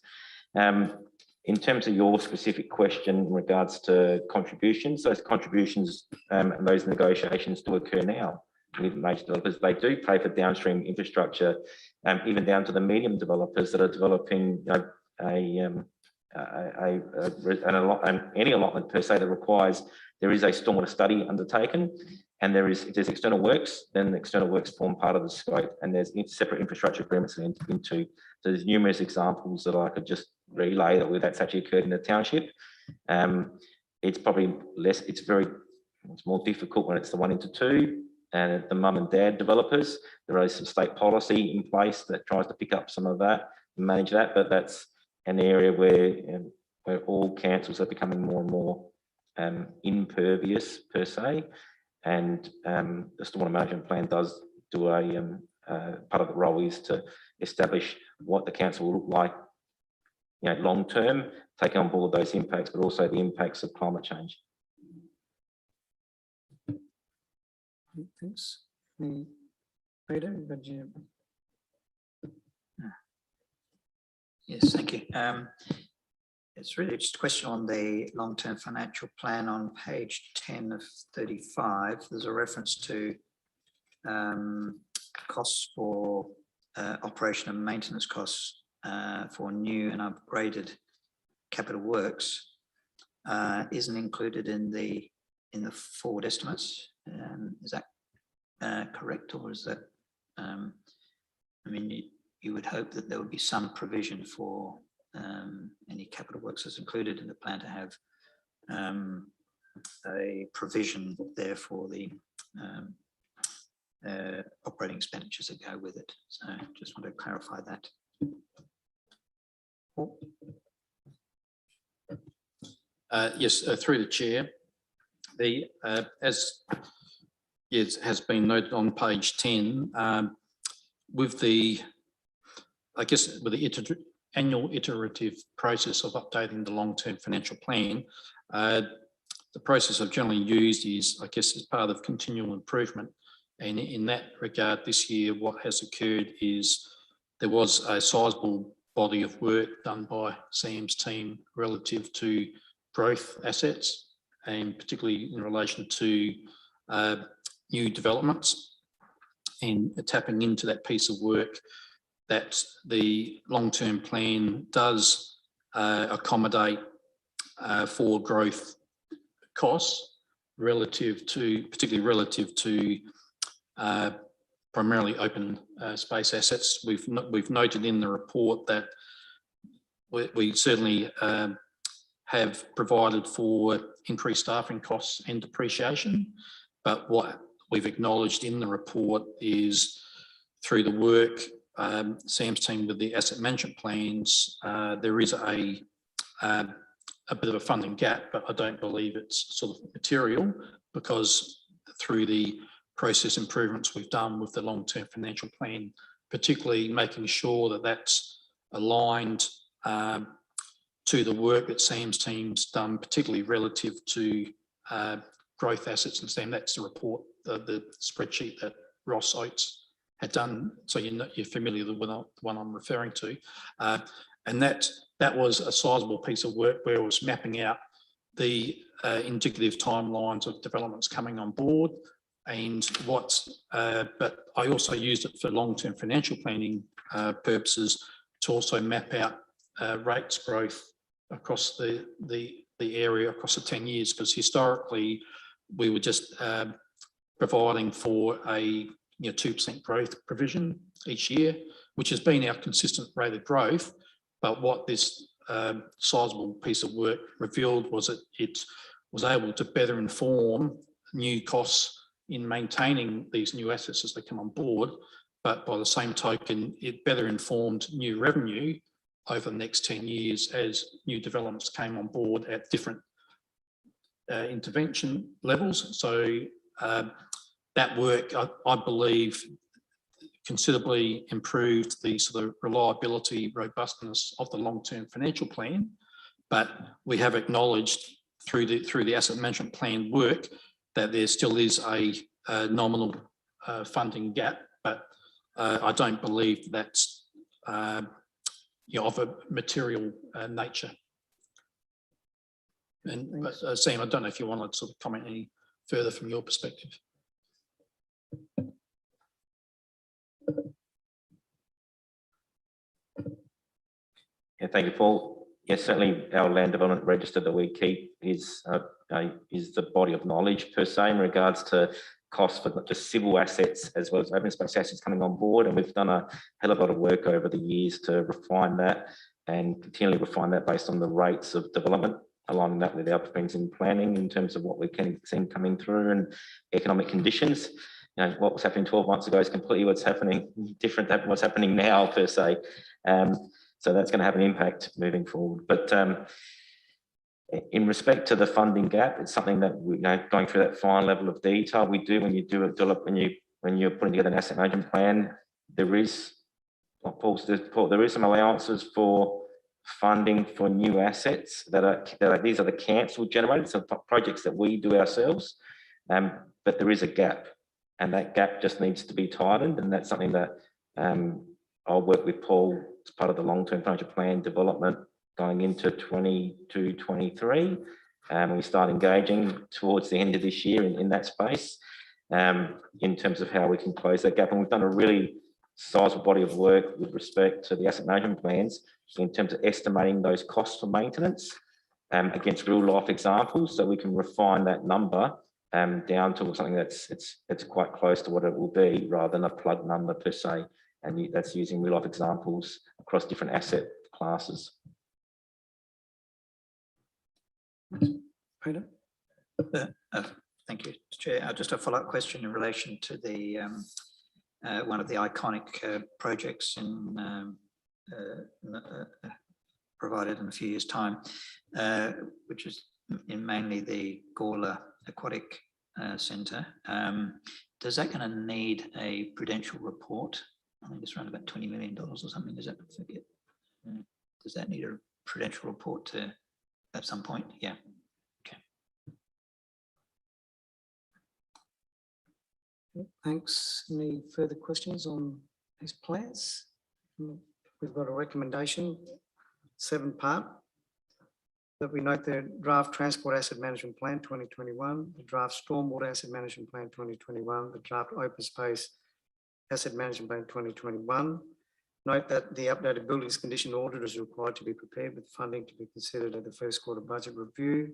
In terms of your specific question in regards to contributions, those contributions and those negotiations do occur now with major developers. They do pay for downstream infrastructure, even down to the medium developers that are developing any allotment per se that requires, there is a stormwater study undertaken, and if there's external works, then the external works form part of the scope, and there's separate infrastructure agreements that enter into. So there's numerous examples that I could just relay that's actually occurred in the township. It's probably less, it's more difficult when it's the 1 into 2. the mum and dad developers. There is some state policy in place that tries to pick up some of that and manage that, but that's an area where all councils are becoming more and more impervious per se. And the stormwater management plan does do a part of the role is to establish what the council will look like, long term, taking on board those impacts, but also the impacts of climate change. Thanks. Peter, but you. Yes, thank you. It's really just a question on the long-term financial plan on page 10 of 35. There's a reference to costs for operation and maintenance costs for new and upgraded capital works isn't included in the forward estimates. Is that correct, or is that? I mean, you would hope that there would be some provision for any capital works that's included in the plan to have a provision there for the operating expenditures that go with it. So just want to clarify that. Yes, through the chair. As has been noted on page 10, with the annual iterative process of updating the long-term financial plan, the process I've generally used is, as part of continual improvement. And in that regard, this year, what has occurred is there was a sizable body of work done by Sam's team relative to growth assets, and particularly in relation to new developments, and tapping into that piece of work that the long-term plan does accommodate for growth costs particularly relative to primarily open space assets. We've noted in the report that we certainly have provided for increased staffing costs and depreciation, but what we've acknowledged in the report is through the work Sam's team with the asset management plans, there is a bit of a funding gap, but I don't believe it's sort of material, because through the process improvements we've done with the long-term financial plan, particularly making sure that that's aligned to the work that Sam's team's done, particularly relative to growth assets. And Sam, that's the report, the spreadsheet that Ross Oates had done, so you're familiar with the one I'm referring to, and that was a sizable piece of work where it was mapping out the indicative timelines of developments coming on board, and but I also used it for long-term financial planning purposes to also map out rates growth across the area across the 10 years, because historically we were just providing for a 2% growth provision each year, which has been our consistent rate of growth. But what this sizable piece of work revealed was that it was able to better inform new costs in maintaining these new assets as they come on board. But by the same token, it better informed new revenue over the next 10 years as new developments came on board at different intervention levels. So that work, I believe, considerably improved the sort of reliability, robustness of the long-term financial plan. But we have acknowledged through the asset management plan work that there still is a nominal funding gap, but I don't believe that's of a material nature. But Sam, I don't know if you want to sort of comment any further from your perspective. Yeah, thank you, Paul. Yes, certainly our land development register that we keep is the body of knowledge per se in regards to costs for not just civil assets as well as open space assets coming on board. And we've done a hell of a lot of work over the years to refine that and continually refine that based on the rates of development, aligning that with our trends in planning in terms of what we can see coming through and economic conditions. what was happening 12 months ago is completely what's happening, different than what's happening now per se. So that's going to have an impact moving forward. But in respect to the funding gap, it's something that we going through that fine level of detail. We do when you do it, when you're putting together an asset management plan, there is, like Paul said, there is some allowances for funding for new assets that are these are the council generated, so projects that we do ourselves. But there is a gap, and that gap just needs to be tightened, and that's something that I'll work with Paul as part of the long-term financial plan development going into 22-23. We start engaging towards the end of this year in that space in terms of how we can close that gap. And we've done a really sizable body of work with respect to the asset management plans in terms of estimating those costs for maintenance against real life examples, so we can refine that number down to something that's quite close to what it will be, rather than a plug number per se. And that's using real life examples across different asset classes. Peter? Thank you, Chair. Just a follow-up question in relation to the one of the iconic projects provided in a few years' time, which is mainly the Gawler Aquatic Centre. Does that going to need a prudential report? I think it's around about $20 million or something. Does that forget? Does that need a prudential report at some point? Yeah. Okay. Thanks. Any further questions on these plans? We've got a recommendation, 7-part, that we note the draft Transport Asset Management Plan 2021, the draft Stormwater Asset Management Plan 2021, the draft Open Space Asset Management Plan 2021. Note that the updated Buildings Condition Audit is required to be prepared with funding to be considered at the first quarter budget review.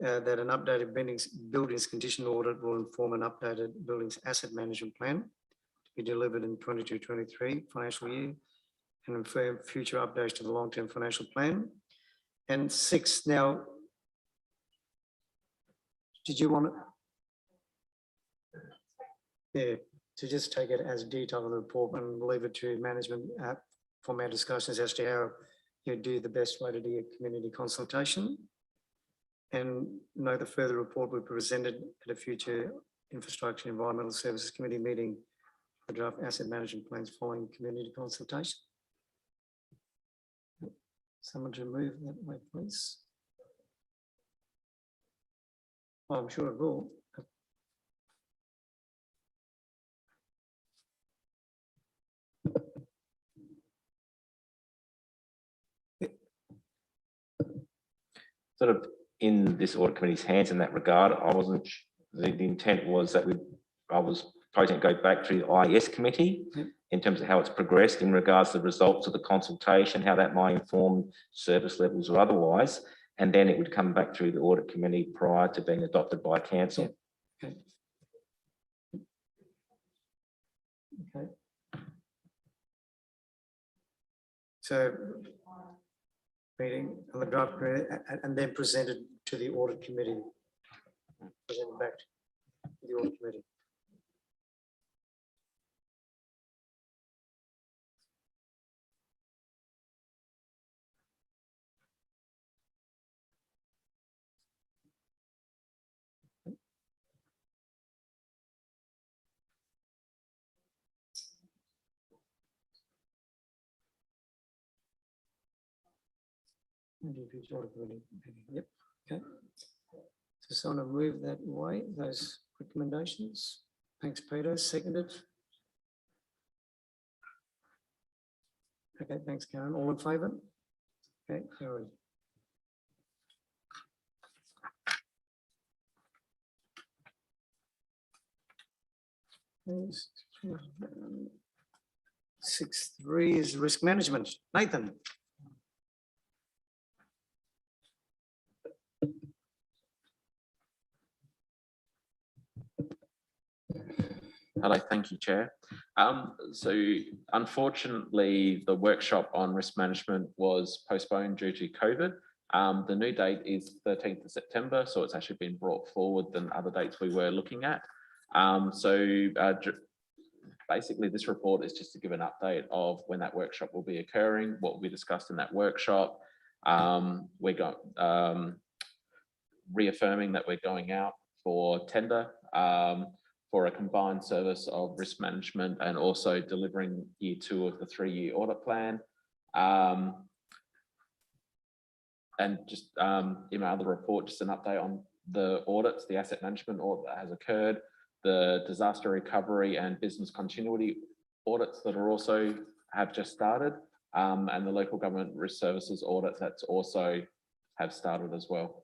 That an updated Buildings Condition Audit will inform an updated Buildings Asset Management Plan to be delivered in 22-23 financial year and confirm future updates to the long-term financial plan. And 6, now, did you want to? Yeah, to just take it as detailed in the report and leave it to management from our discussions as to how you do the best way to do a community consultation. And know the further report will be presented at a future Infrastructure and Environmental Services Committee meeting for draft asset management plans following community consultation. Someone to move that way, please. Oh, I'm sure it will. Sort of in this audit committee's hands in that regard. I wasn't, the intent was that I was proposing to go back to the IES committee in terms of how it's progressed in regards to the results of the consultation, how that might inform service levels or otherwise, and then it would come back through the audit committee prior to being adopted by council. Okay. Okay. So meeting on the draft and then presented to the audit committee. Presented back to the audit committee. Yep. Okay. So someone to move that way, those recommendations. Thanks, Peter. Seconded. Okay, thanks, Karen. All in favour? Okay, carried. Yes. 6.3 is risk management. Nathan. Hello, thank you, Chair. So unfortunately, the workshop on risk management was postponed due to COVID. The new date is 13th of September, so it's actually been brought forward than other dates we were looking at. Basically, this report is just to give an update of when that workshop will be occurring, what will be discussed in that workshop. We got reaffirming that we're going out for tender for a combined service of risk management and also delivering year 2 of the 3-year audit plan. And just email the report, just an update on the audits, the asset management audit that has occurred, the disaster recovery and business continuity audits that are also have just started, and the local government risk services audit that's also have started as well.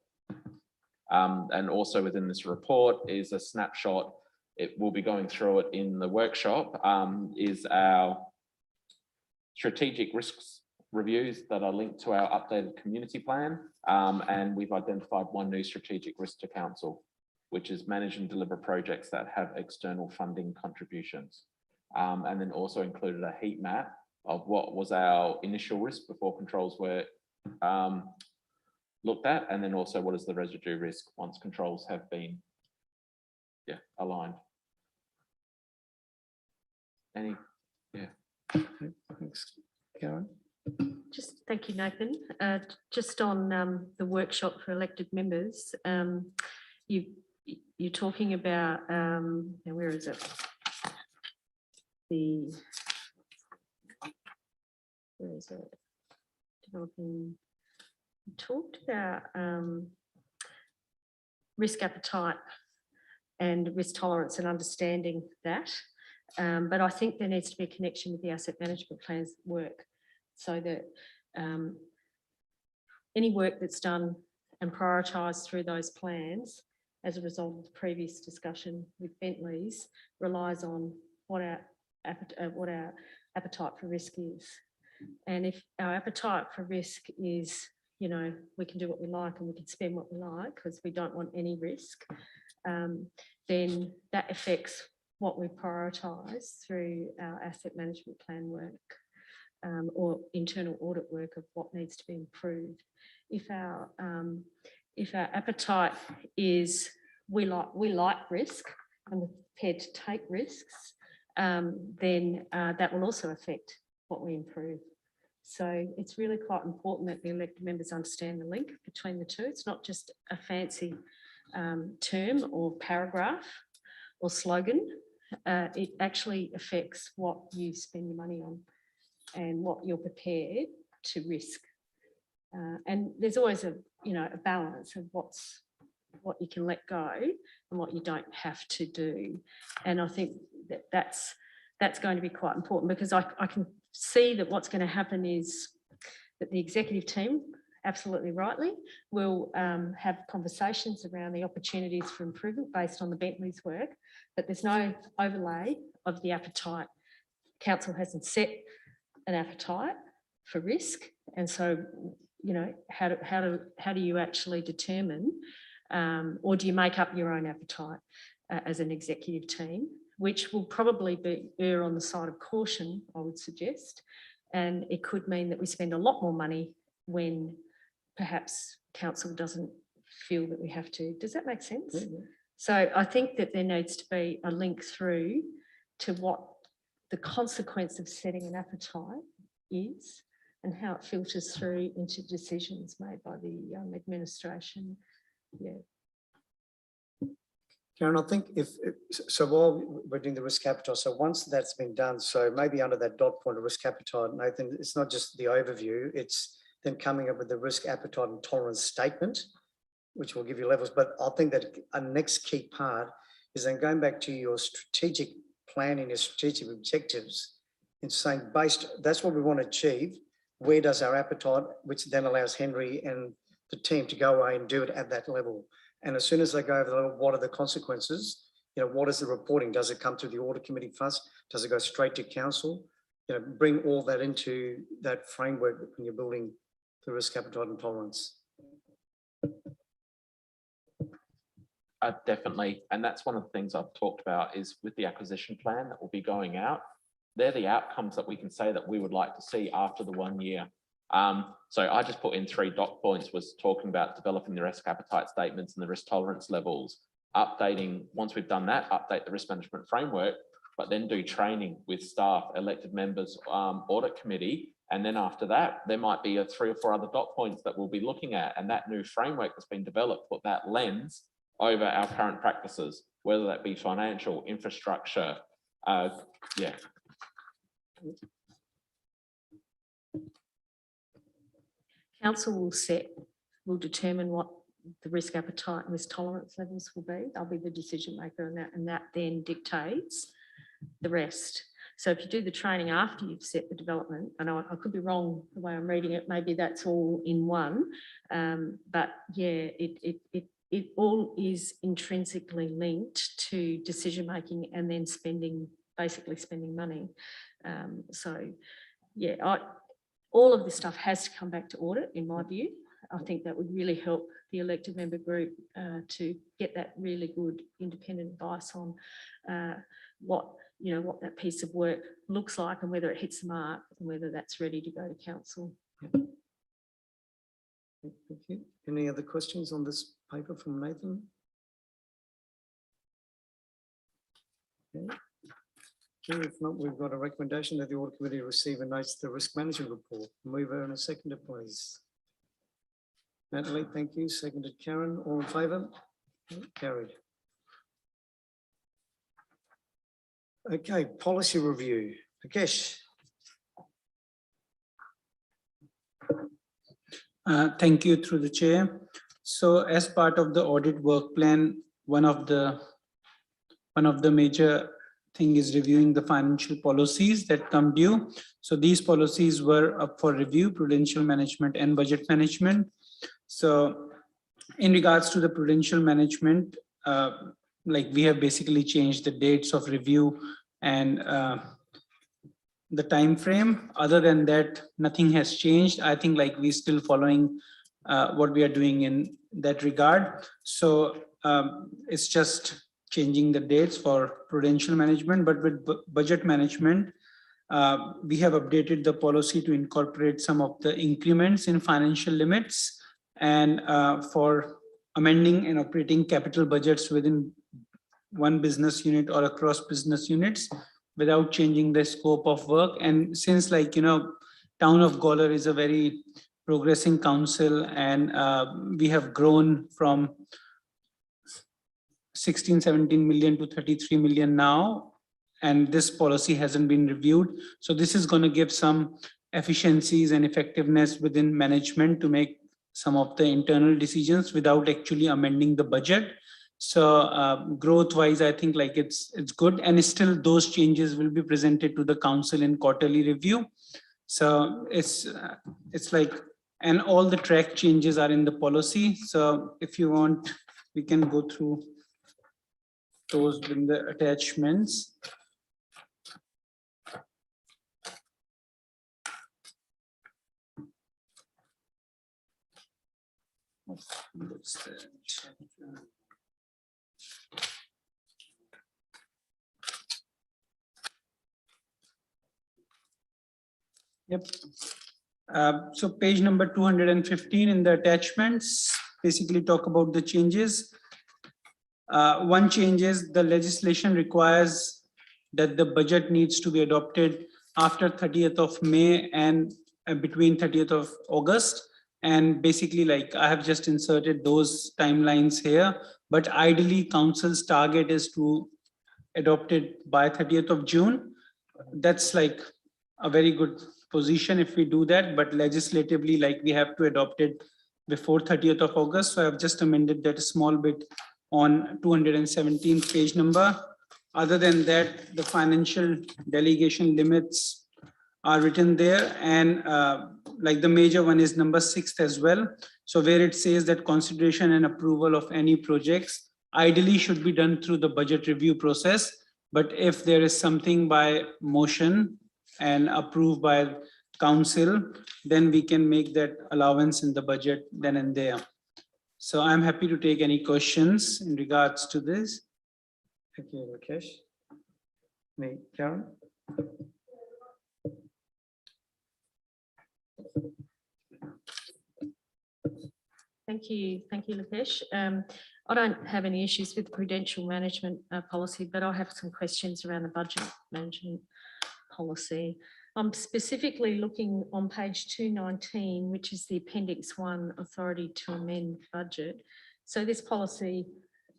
And also within this report is a snapshot. It will be going through it in the workshop, is our strategic risks reviews that are linked to our updated community plan. And we've identified one new strategic risk to council, which is manage and deliver projects that have external funding contributions. And then also included a heat map of what was our initial risk before controls were looked at, and then also what is the residue risk once controls have been aligned. Thanks, Karen. Just thank you, Nathan. Just on the workshop for elected members, you're talking about, now where is it? Where is it? Developing, you talked about risk appetite and risk tolerance and understanding that. But I think there needs to be a connection with the asset management plans work, so that any work that's done and prioritised through those plans as a result of the previous discussion with Bentley's relies on what our appetite for risk is. And if our appetite for risk is, you know, we can do what we like and we can spend what we like because we don't want any risk, then that affects what we prioritise through our asset management plan work. Or internal audit work of what needs to be improved. If our appetite is we like risk and we're prepared to take risks, then that will also affect what we improve. So it's really quite important that the elected members understand the link between the two. It's not just a fancy term or paragraph or slogan. It actually affects what you spend your money on and what you're prepared to risk. And there's always a balance of what you can let go and what you don't have to do. And I think that's going to be quite important, because I can see that what's going to happen is that the executive team, absolutely rightly, will have conversations around the opportunities for improvement based on the Bentley's work, but there's no overlay of the appetite. Council hasn't set an appetite for risk, and so how do you actually determine, or do you make up your own appetite as an executive team, which will probably err on the side of caution, I would suggest, and it could mean that we spend a lot more money when perhaps council doesn't feel that we have to. Does that make sense? Mm-hmm. So I think that there needs to be a link through to what the consequence of setting an appetite is and how it filters through into decisions made by the administration. Yeah. Karen, I think so while we're doing the risk appetite, so once that's been done, so maybe under that dot point of risk appetite, Nathan, it's not just the overview, it's then coming up with the risk appetite and tolerance statement, which will give you levels. But I think that a next key part is then going back to your strategic planning, your strategic objectives, and saying that's what we want to achieve. Where does our appetite, which then allows Henry and the team to go away and do it at that level. And as soon as they go over the level, what are the consequences? What is the reporting? Does it come to the Audit Committee first? Does it go straight to council? Bring all that into that framework when you're building the risk appetite and tolerance. Definitely. And that's one of the things I've talked about is with the acquisition plan that will be going out. They're the outcomes that we can say that we would like to see after the 1 year. So I just put in 3 dot points, was talking about developing the risk appetite statements and the risk tolerance levels. updating, once we've done that, update the risk management framework, but then do training with staff, elected members, audit committee. And then after that, there might be 3 or 4 other dot points that we'll be looking at. And that new framework that's been developed, put that lens over our current practices, whether that be financial, infrastructure. Yeah. Council will determine what the risk appetite and risk tolerance levels will be. They'll be the decision maker on that, and that then dictates the rest. So if you do the training after you've set the development, and I could be wrong the way I'm reading it, maybe that's all in one, but yeah, it all is intrinsically linked to decision making and then basically spending money. So yeah, all of this stuff has to come back to audit, in my view. I think that would really help the elected member group to get that really good independent advice on what that piece of work looks like and whether it hits the mark and whether that's ready to go to council. Thank you. Any other questions on this paper from Nathan? Okay. If not, we've got a recommendation that the audit committee receive and notes the risk management report. Mover and a seconder, please. Natalie, thank you. Seconded Karen. All in favour? Carried. Okay, policy review. Rakesh. Thank you through the chair. So as part of the audit work plan, one of the major thing is reviewing the financial policies that come due. So these policies were up for review, prudential management and budget management. So in regards to the prudential management, like we have basically changed the dates of review and the time frame. Other than that, nothing has changed. I think like we're still following what we are doing in that regard. So it's just changing the dates for prudential management, but with budget management, we have updated the policy to incorporate some of the increments in financial limits and for amending and operating capital budgets within one business unit or across business units without changing the scope of work. And since Town of Gawler is a very progressing council and we have grown from 16-17 million to 33 million now, and this policy hasn't been reviewed. So this is going to give some efficiencies and effectiveness within management to make some of the internal decisions without actually amending the budget. So growth wise, I think it's good, and still those changes will be presented to the council in quarterly review. So it's and all the track changes are in the policy. So if you want, we can go through those in the attachments. What's that? Yep. So page number 215 in the attachments basically talk about the changes. One change is the legislation requires that the budget needs to be adopted after 30th of May and between 30th of August. And basically I have just inserted those timelines here, but ideally council's target is to adopt it by 30th of June. That's a very good position if we do that, but legislatively we have to adopt it before 30th of August. So I've just amended that a small bit on 217 page number. Other than that, the financial delegation limits are written there, and the major one is number 6 as well. So where it says that consideration and approval of any projects ideally should be done through the budget review process. But if there is something by motion and approved by council, then we can make that allowance in the budget then and there. So I'm happy to take any questions in regards to this. Thank you, Rakesh. Me, Karen. Thank you, Lakesh. I don't have any issues with the prudential management policy, but I have some questions around the budget management policy. I'm specifically looking on page 219, which is the Appendix 1, authority to amend budget. So this policy,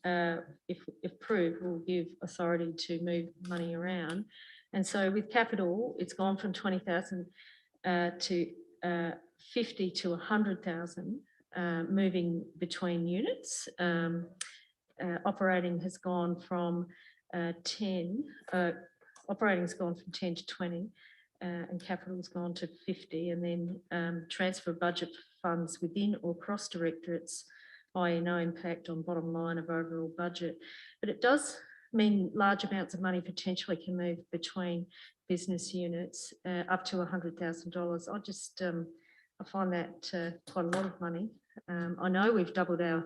if approved, will give authority to move money around. And so with capital, it's gone from 20,000 to 50 to 100,000. Moving between units. Operating has gone from 10, operating's gone from 10 to 20, and capital's gone to 50, and then transfer budget funds within or cross directorates, i.e. no impact on bottom line of overall budget. But it does mean large amounts of money potentially can move between business units up to $100,000. I just, I find that quite a lot of money. I know we've doubled our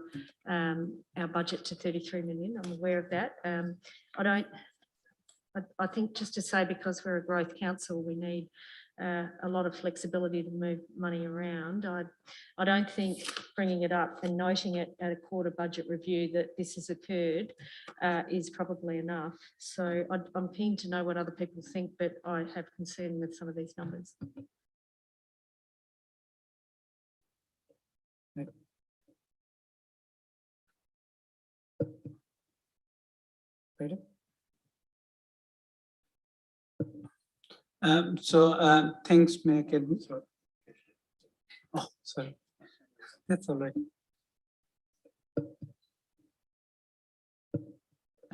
budget to 33 million. I'm aware of that. I think just to say, because we're a growth council, we need a lot of flexibility to move money around. I don't think bringing it up and noting it at a quarter budget review that this has occurred is probably enough. So I'm keen to know what other people think, but I have concern with some of these numbers. Peter? Thanks, Mayor. Oh, sorry. That's all right.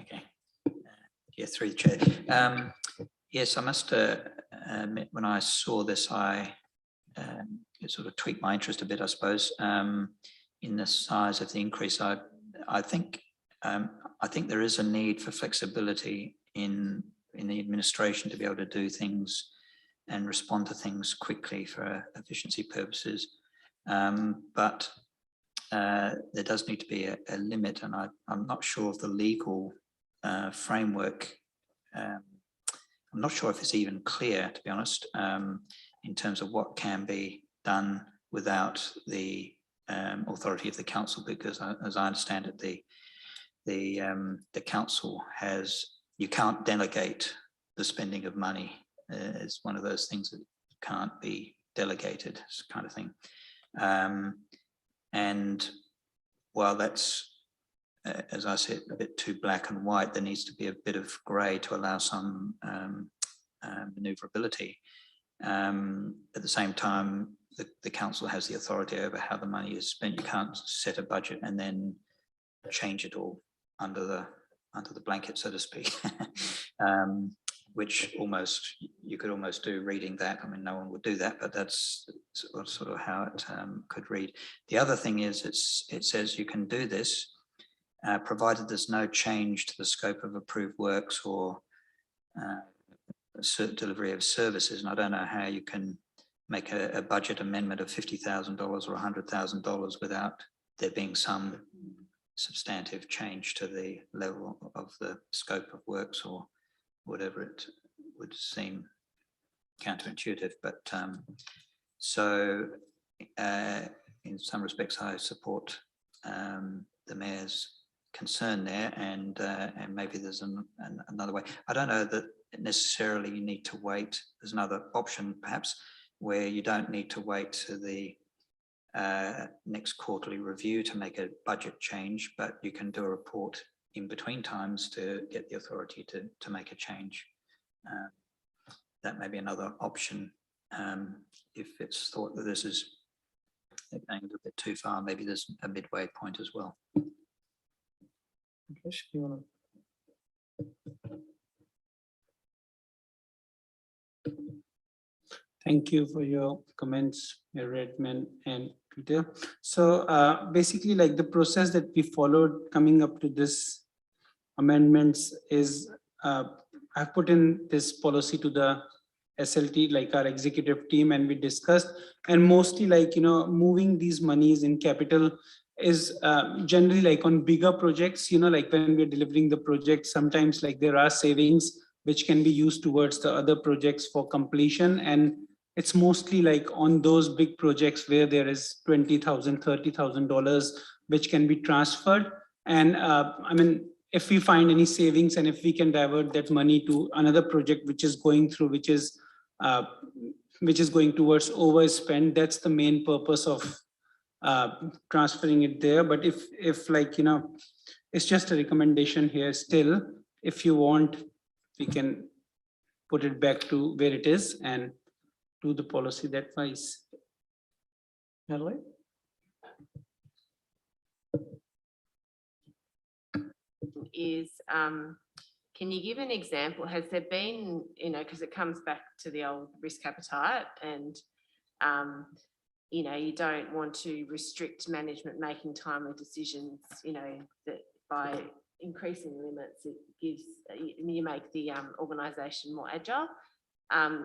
Okay. Yeah, through the chair. Yes, I must admit, when I saw this, it sort of tweaked my interest a bit, I suppose, in the size of the increase. I think there is a need for flexibility in the administration to be able to do things and respond to things quickly for efficiency purposes. But there does need to be a limit, and I'm not sure of the legal framework. I'm not sure if it's even clear, to be honest, in terms of what can be done without the authority of the council, because as I understand it, the council you can't delegate the spending of money. It's one of those things that can't be delegated, kind of thing. And while that's, as I said, a bit too black and white, there needs to be a bit of grey to allow some manoeuvrability. At the same time, the council has the authority over how the money is spent. You can't set a budget and then change it all under the blanket, so to speak, which you could almost do reading that. I mean, no one would do that, but that's sort of how it could read. The other thing is it says you can do this provided there's no change to the scope of approved works or delivery of services. And I don't know how you can make a budget amendment of $50,000 or $100,000 without there being some substantive change to the level of the scope of works or whatever. It would seem counterintuitive, but so in some respects I support the mayor's concern there, and maybe there's another way. I don't know that necessarily you need to wait. There's another option perhaps where you don't need to wait to the next quarterly review to make a budget change, but you can do a report in between times to get the authority to make a change. That may be another option. If it's thought that this is going a little bit too far, maybe there's a midway point as well. Okay, you want to... Thank you for your comments, Mayor Redmond and Peter. So basically, like the process that we followed coming up to this amendments is I've put in this policy to the SLT, like our executive team, and we discussed, and mostly like, moving these monies in capital is generally like on bigger projects, like when we're delivering the project, sometimes like there are savings which can be used towards the other projects for completion. And it's mostly like on those big projects where there is $20,000, $30,000, which can be transferred. And I mean, if we find any savings and if we can divert that money to another project which is going through, which is going towards overspend, that's the main purpose of transferring it there. But if like, you know, it's just a recommendation here still, if you want, we can put it back to where it is and do the policy that wise. Natalie? Is, can you give an example? Has there been, you know, because it comes back to the old risk appetite and, you know, you don't want to restrict management making timely decisions, you know, that by increasing limits, it gives, you make the organisation more agile.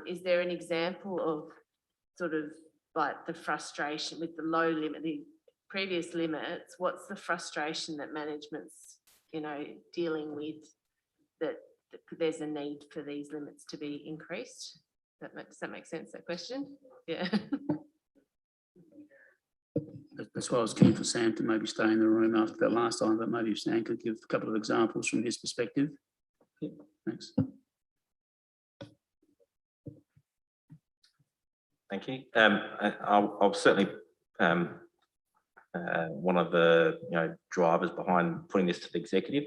Is there an example of sort of like the frustration with the low limit, the previous limits? What's the frustration that management's, you know, dealing with, that there's a need for these limits to be increased? Does that make sense, that question? Yeah. That's why I was keen for Sam to maybe stay in the room after that last time, but maybe if Sam could give a couple of examples from his perspective. Yeah, thanks. Thank you. I'll certainly one of the drivers behind putting this to the executive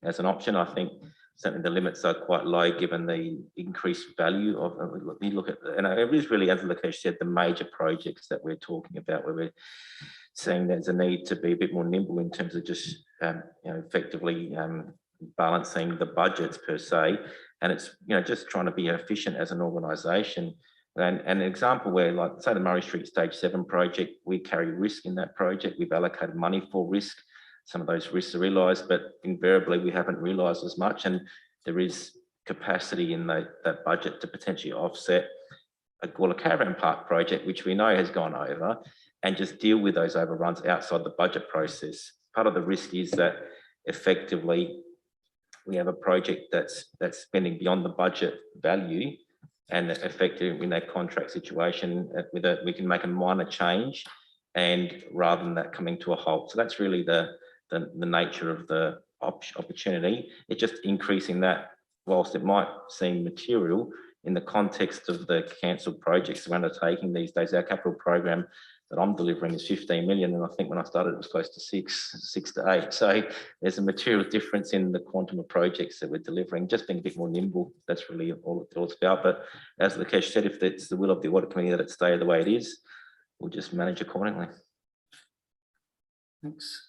as an option. I think certainly the limits are quite low given the increased value of. You look at, and it is really, as Lakesh said, the major projects that we're talking about, where we're saying there's a need to be a bit more nimble in terms of just effectively balancing the budgets per se, and it's just trying to be efficient as an organisation. And an example where, like, say, the Murray Street Stage 7 project, we carry risk in that project. We've allocated money for risk. Some of those risks are realised, but invariably we haven't realised as much. And there is capacity in that budget to potentially offset a Caravan Park project, which we know has gone over, and just deal with those overruns outside the budget process. Part of the risk is that effectively we have a project that's spending beyond the budget value, and effectively in that contract situation, we can make a minor change, and rather than that coming to a halt. So that's really the nature of the opportunity. It's just increasing that, whilst it might seem material in the context of the cancelled projects we're undertaking these days. Our capital program that I'm delivering is 15 million, and I think when I started it was close to 6 to 8. So there's a material difference in the quantum of projects that we're delivering, just being a bit more nimble. That's really all it's about. But as Lakesh said, if it's the will of the Audit Committee that it stay the way it is, we'll just manage accordingly. Thanks.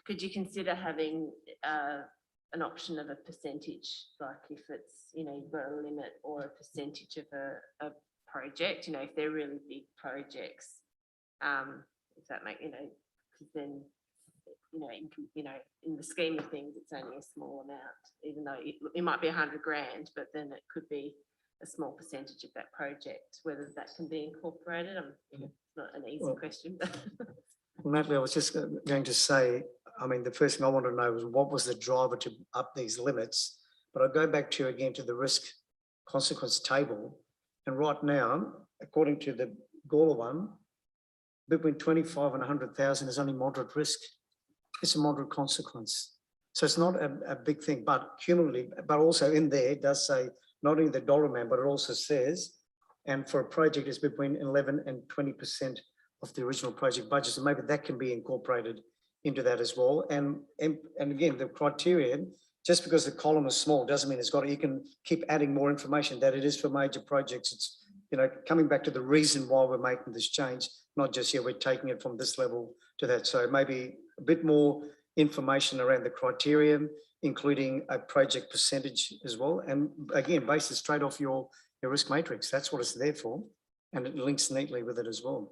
Could you consider having an option of a percentage, like if it's, you've got a limit or a percentage of a project, if they're really big projects, if that make, because then, in the scheme of things, it's only a small amount, even though it might be 100 grand, but then it could be a small percentage of that project, whether that can be incorporated. It's not an easy question, but. Well, Natalie, I was just going to say, I mean, the first thing I wanted to know was what was the driver to up these limits? But I'll go back to, again, to the risk consequence table. And right now, according to the Gawler one, between 25 and 100,000 is only moderate risk. It's a moderate consequence. So it's not a big thing, but cumulatively, but also in there, it does say, not only the dollar amount, but it also says, and for a project, it's between 11 and 20% of the original project budget. So maybe that can be incorporated into that as well. And again, the criterion, just because the column is small doesn't mean you can keep adding more information that it is for major projects. It's, coming back to the reason why we're making this change, not just we're taking it from this level to that. So maybe a bit more information around the criterion, including a project percentage as well. And again, based it straight off your risk matrix. That's what it's there for. And it links neatly with it as well.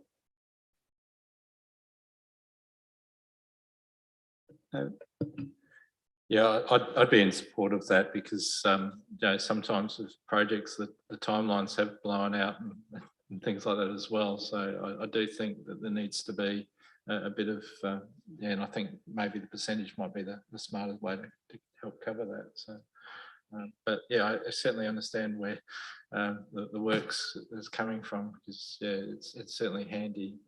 Yeah, I'd be in support of that because sometimes with projects that the timelines have blown out and things like that as well. So I do think that there needs to be a bit of and I think maybe the percentage might be the smartest way to help cover that. So But yeah, I certainly understand where the works is coming from, because yeah, it's certainly handy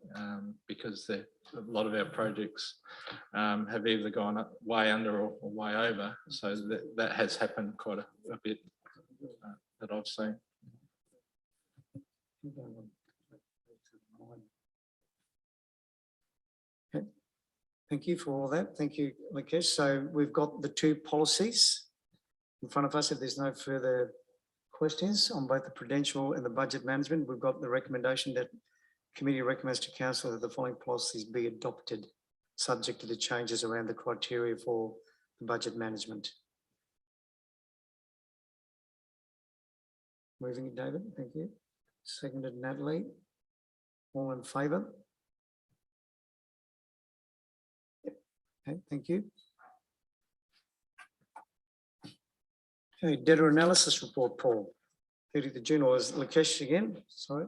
because a lot of our projects have either gone up way under or way over. So that has happened quite a bit that I've seen. Okay. Thank you for all that. Thank you, Lakesh. So we've got the two policies in front of us. If there's no further questions on both the prudential and the budget management, we've got the recommendation that committee recommends to council that the following policies be adopted, subject to the changes around the criteria for the budget management. Moving it, David. Thank you. Seconded, Natalie. All in favour? Okay, thank you. Okay, debtor analysis report, Paul. 30th of June, or is Lakesh again? Sorry.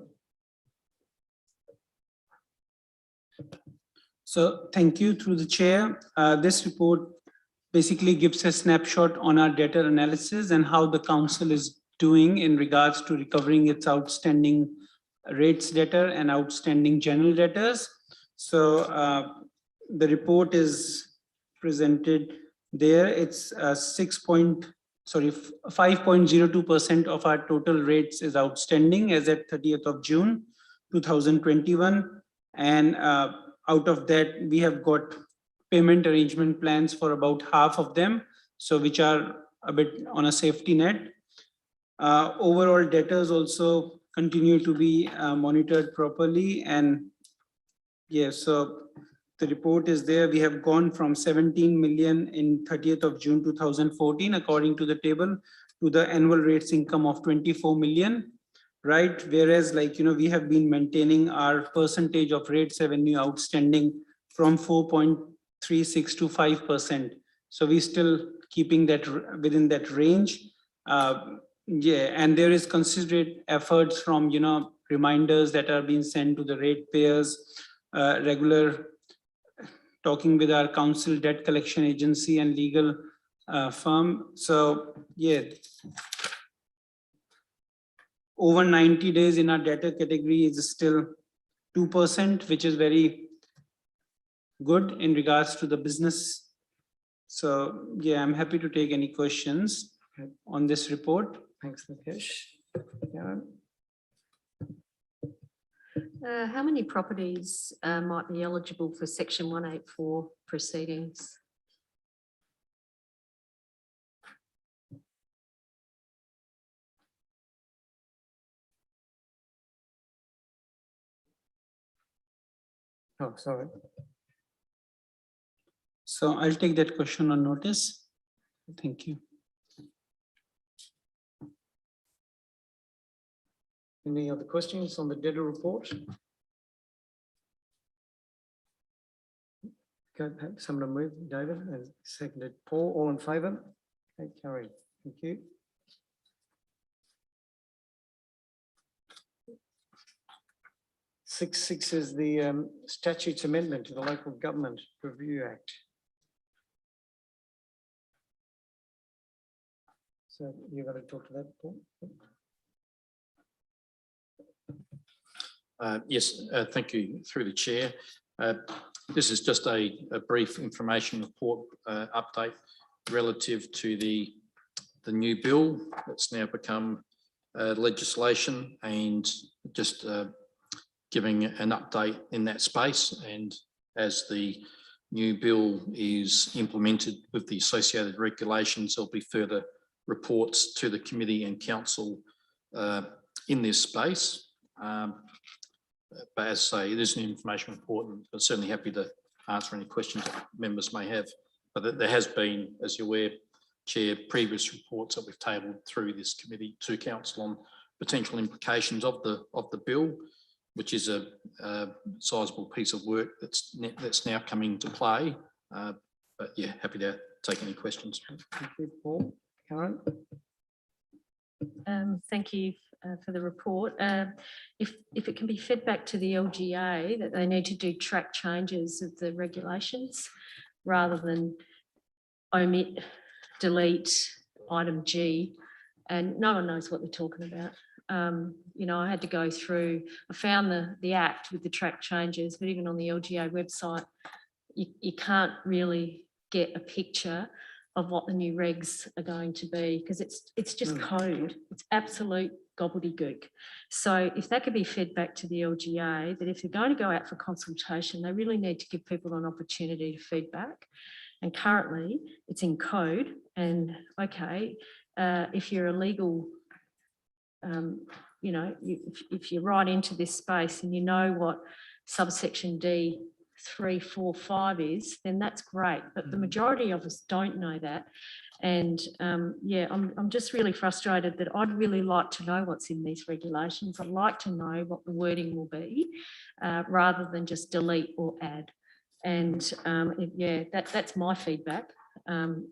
So thank you through the chair. This report basically gives a snapshot on our debtor analysis and how the council is doing in regards to recovering its outstanding rates debtor and outstanding general debtors. So the report is presented there. It's 5.02% of our total rates is outstanding as at 30th of June 2021, and out of that we have got payment arrangement plans for about half of them, so which are a bit on a safety net. Overall debtors also continue to be monitored properly, and yeah, so the report is there. We have gone from 17 million in 30th of June 2014, according to the table, to the annual rates income of 24 million, right? Whereas, like, you know, we have been maintaining our percentage of rates revenue outstanding from 4.36 to 5%. So we still keeping that within that range. Yeah, and there is considerate efforts from, you know, reminders that are being sent to the ratepayers, regular talking with our council, debt collection agency and legal firm. So yeah, over 90 days in our debtor category is still 2%, which is very good in regards to the business. So yeah, I'm happy to take any questions on this report. Thanks, Lakesh. Karen? How many properties might be eligible for Section 184 proceedings? Oh, sorry. So I'll take that question on notice. Thank you. Any other questions on the debtor report? Okay, someone move, David, and seconded Paul. All in favour? Okay, carried. Thank you. Six is the statutes amendment to the Local Government Review Act. So you're going to talk to that, Paul? Yes, thank you through the chair. This is just a brief information report update relative to the new bill that's now become legislation, and just giving an update in that space. And as the new bill is implemented with the associated regulations, there'll be further reports to the committee and council in this space. But as I say, it is an information report, and I'm certainly happy to answer any questions that members may have. But there has been, as you're aware, Chair, previous reports that we've tabled through this committee to council on potential implications of the bill, which is a sizable piece of work that's now coming into play. But yeah, happy to take any questions. Thank you, Paul. Karen? Thank you for the report. If it can be fed back to the LGA that they need to do track changes of the regulations rather than omit, delete, item G, and no one knows what they're talking about. You know, I had to go through, I found the Act with the track changes, but even on the LGA website, you can't really get a picture of what the new regs are going to be, because it's just code. It's absolute gobbledygook. So if that could be fed back to the LGA, that if they're going to go out for consultation, they really need to give people an opportunity to feedback. And currently it's in code, and okay, if you're a legal, you know, if you're right into this space and you know what subsection D 3, 4, 5 is, then that's great. But the majority of us don't know that. And yeah, I'm just really frustrated that I'd really like to know what's in these regulations. I'd like to know what the wording will be, rather than just delete or add. And yeah, that's my feedback.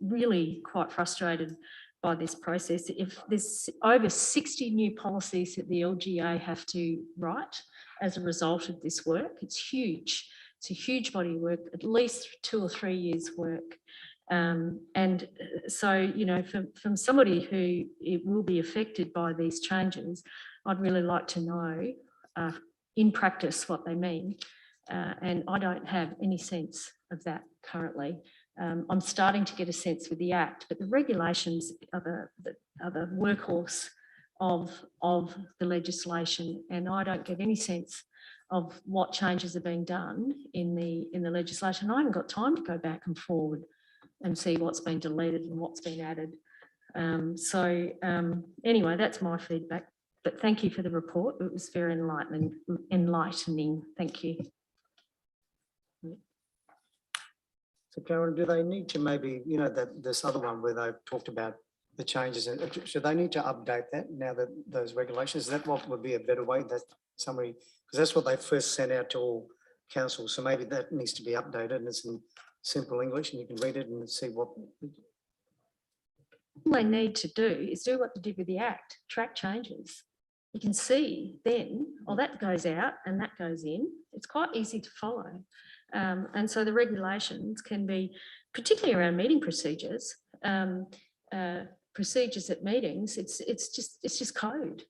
Really quite frustrated by this process. If there's over 60 new policies that the LGA have to write as a result of this work, it's huge. It's a huge body of work, at least 2 or 3 years work. And so, you know, from somebody who it will be affected by these changes, I'd really like to know in practice what they mean. And I don't have any sense of that currently. I'm starting to get a sense with the Act, but the regulations are the workhorse of the legislation, and I don't get any sense of what changes are being done in the legislation. I haven't got time to go back and forward and see what's been deleted and what's been added. Anyway, that's my feedback. But thank you for the report. It was very enlightening. Thank you. So Karen, do they need to maybe, you know, that this other one where they talked about the changes, and should they need to update that now that those regulations? Is that what would be a better way, that somebody, because that's what they first sent out to all councils. So maybe that needs to be updated and it's in simple English and you can read it and see what. All they need to do is do what they did with the Act, track changes. You can see then, oh, that goes out and that goes in. It's quite easy to follow. And so the regulations can be, particularly around meeting procedures, procedures at meetings, it's just code.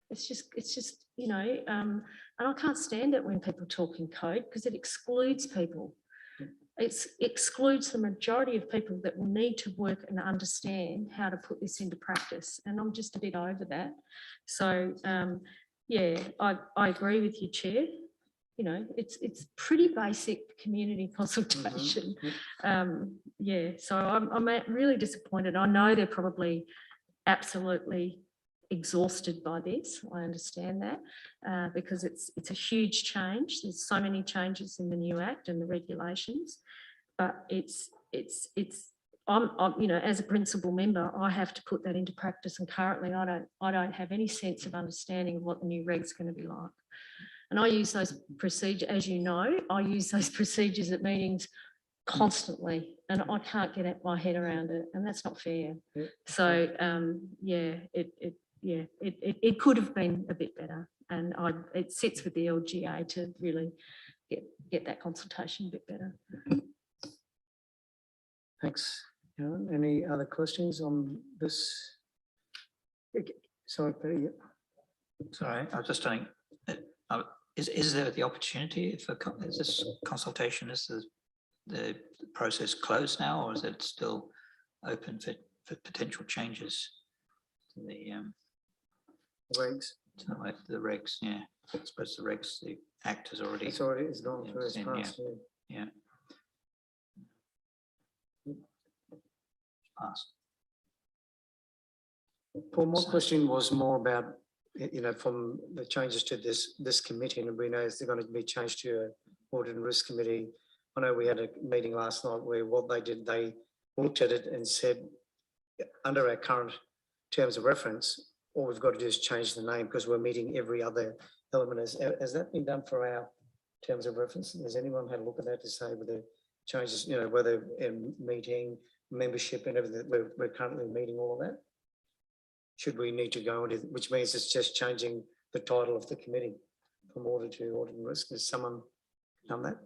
It's just, you know, and I can't stand it when people talk in code because it excludes people. It excludes the majority of people that will need to work and understand how to put this into practice. And I'm just a bit over that. So yeah, I agree with you, Chair. You know, it's pretty basic community consultation. Yeah, so I'm really disappointed. I know they're probably absolutely exhausted by this. I understand that because it's a huge change. There's so many changes in the new Act and the regulations, but I'm you know, as a principal member, I have to put that into practice, and currently I don't have any sense of understanding of what the new reg's going to be like. And I use those procedures, as you know, I use those procedures at meetings constantly, and I can't get my head around it, and that's not fair. So yeah, it could have been a bit better, and it sits with the LGA to really get that consultation a bit better. Thanks, Karen. Any other questions on this? Sorry, Peter. Sorry, I was just saying, is there the opportunity for is this consultation, is the process closed now, or is it still open for potential changes to the Regs? to the regs? Yeah, I suppose the regs, the Act has already. It's gone through, it's in, passed. Yeah. Passed. Paul, my question was more about, you know, from the changes to this committee, and we know they're going to be changed to an Audit and Risk Committee. I know we had a meeting last night where what they did, they looked at it and said, under our current terms of reference, all we've got to do is change the name because we're meeting every other element. Has that been done for our terms of reference? Has anyone had a look at that to say whether changes, you know, whether in meeting, membership and everything, we're currently meeting all of that? Should we need to go into, which means it's just changing the title of the committee from audit to audit and risk? Has someone done that?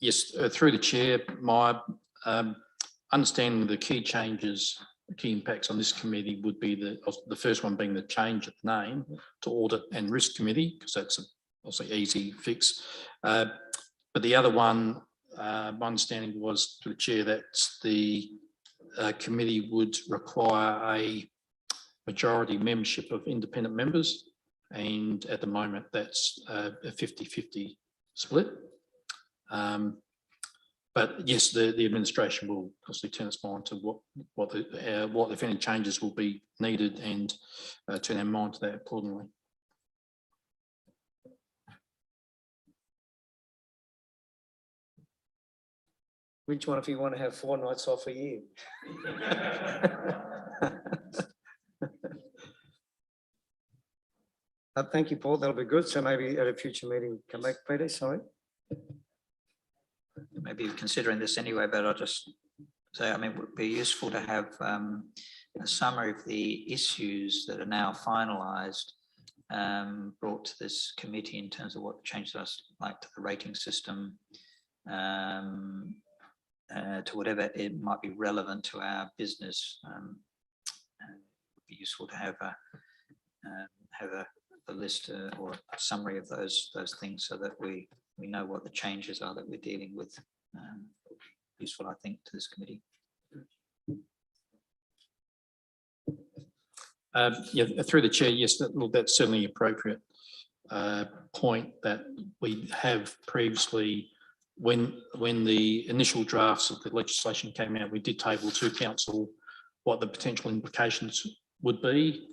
Yes, through the chair, my understanding of the key changes, key impacts on this committee would be the first one being the change of the name to Audit and Risk Committee, because that's obviously easy fix. But the other one, my understanding was to the chair that the committee would require a majority membership of independent members, and at the moment that's a 50-50 split. But yes, the administration will obviously turn its mind to what if any changes will be needed, and turn our mind to that accordingly. Which one of you want to have 4 nights off a year? Thank you, Paul. That'll be good. So maybe at a future meeting, come back, Peter. Sorry. Maybe considering this anyway, but I'll just say, I mean, it would be useful to have a summary of the issues that are now finalised, brought to this committee in terms of what changes us like to the rating system, to whatever it might be relevant to our business. It would be useful to have a list or a summary of those things, so that we know what the changes are that we're dealing with. Useful, I think, to this committee. Yeah, through the chair, yes, that's certainly appropriate point that we have previously. When the initial drafts of the legislation came out, we did table to council what the potential implications would be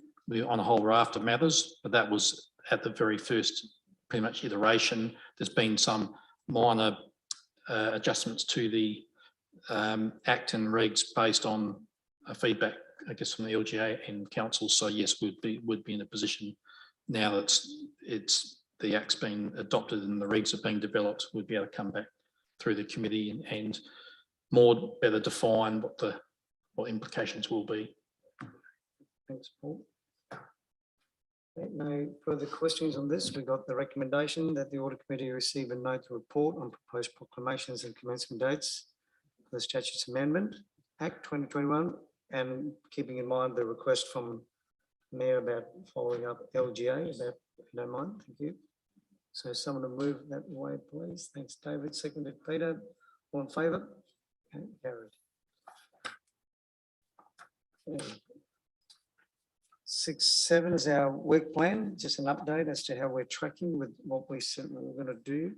on a whole raft of matters, but that was at the very first pretty much iteration. There's been some minor adjustments to the Act and regs based on feedback, I guess, from the LGA and council. So yes, would be in a position now that it's the Act's been adopted and the regs are being developed, we'd be able to come back through the committee and more better define what implications will be. Thanks, Paul. No further questions on this. We got the recommendation that the Audit Committee receive a note to report on proposed proclamations and commencement dates for the Statutes Amendment Act 2021, and keeping in mind the request from Mayor about following up LGA, if you don't mind. Thank you. So someone to move that way, please. Thanks, David. Seconded, Peter. All in favour? Okay, carried. 6.7 is our work plan. Just an update as to how we're tracking with what we said we were going to do.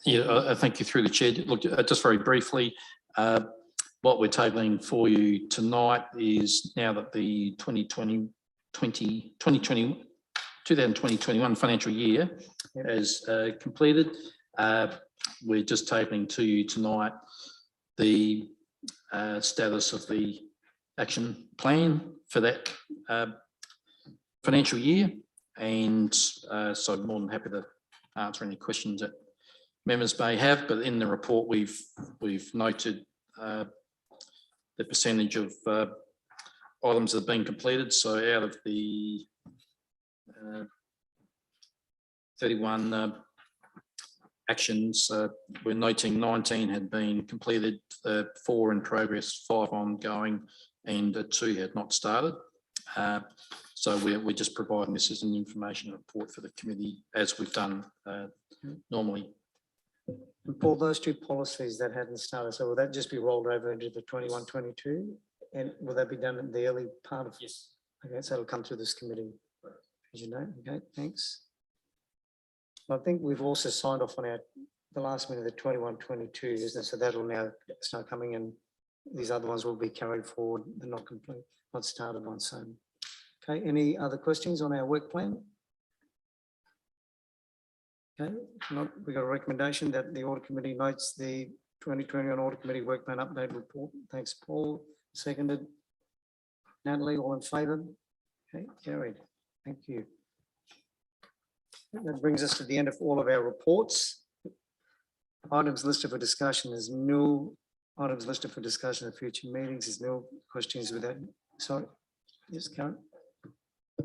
Yeah, thank you through the chair. Look, just very briefly, what we're tabling for you tonight is, now that the 2021 financial year is completed, we're just tabling to you tonight the status of the action plan for that financial year, and so I'm more than happy to answer any questions that members may have. But in the report, we've noted the percentage of items that have been completed. So out of the 31 actions, we're noting 19 had been completed, 4 in progress, 5 ongoing, and 2 had not started. So we're just providing this as an information report for the committee, as we've done normally. And Paul, those 2 policies that hadn't started, so will that just be rolled over into the 21-22? And will that be done in the early part of? Yes. Okay, so it'll come through this committee, as you know. Okay, thanks. I think we've also signed off on the last minute of the 21-22, isn't it? So that'll now start coming in. These other ones will be carried forward. They're not complete, not started on. So, okay, any other questions on our work plan? Okay, we got a recommendation that the Audit Committee notes the 2021 Audit Committee Work Plan Update Report. Thanks, Paul. Seconded. Natalie, all in favour? Okay, carried. Thank you. That brings us to the end of all of our reports. Items listed for discussion is nil. Items listed for discussion at future meetings is nil. Questions with that? Sorry. Yes, Karen.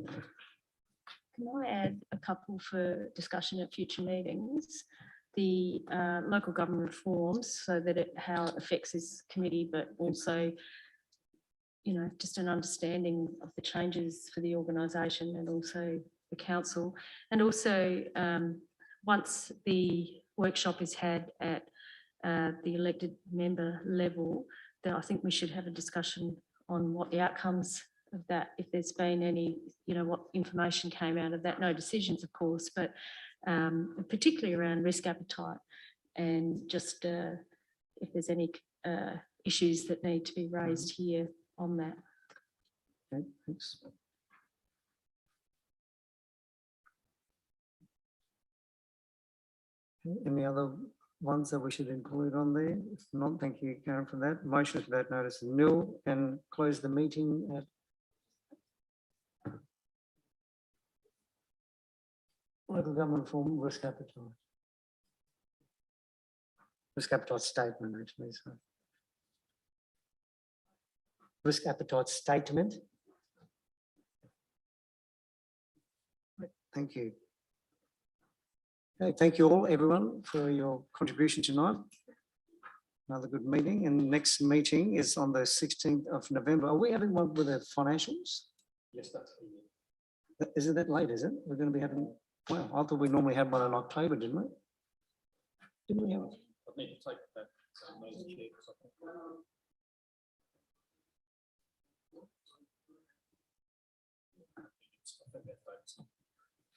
Can I add a couple for discussion at future meetings? The local government reforms, so that how it affects this committee, but also, you know, just an understanding of the changes for the organisation and also the council. And also, once the workshop is had at the elected member level, then I think we should have a discussion on what the outcomes of that, if there's been any, you know, what information came out of that. No decisions, of course, but particularly around risk appetite and just if there's any issues that need to be raised here on that. Okay, thanks. Okay, any other ones that we should include on there? If not, thank you, Karen, for that. Motion for that notice is nil, and close the meeting at local government form risk appetite. Risk appetite statement, actually. So. Risk appetite statement. Thank you. Okay, thank you all, everyone, for your contribution tonight. Another good meeting, and next meeting is on the 16th of November. Are we having one with the financials? Yes, that's. Is it that late, is it? We're going to be having, well, I thought we normally had one in October, didn't we? Didn't we have? I need to take that.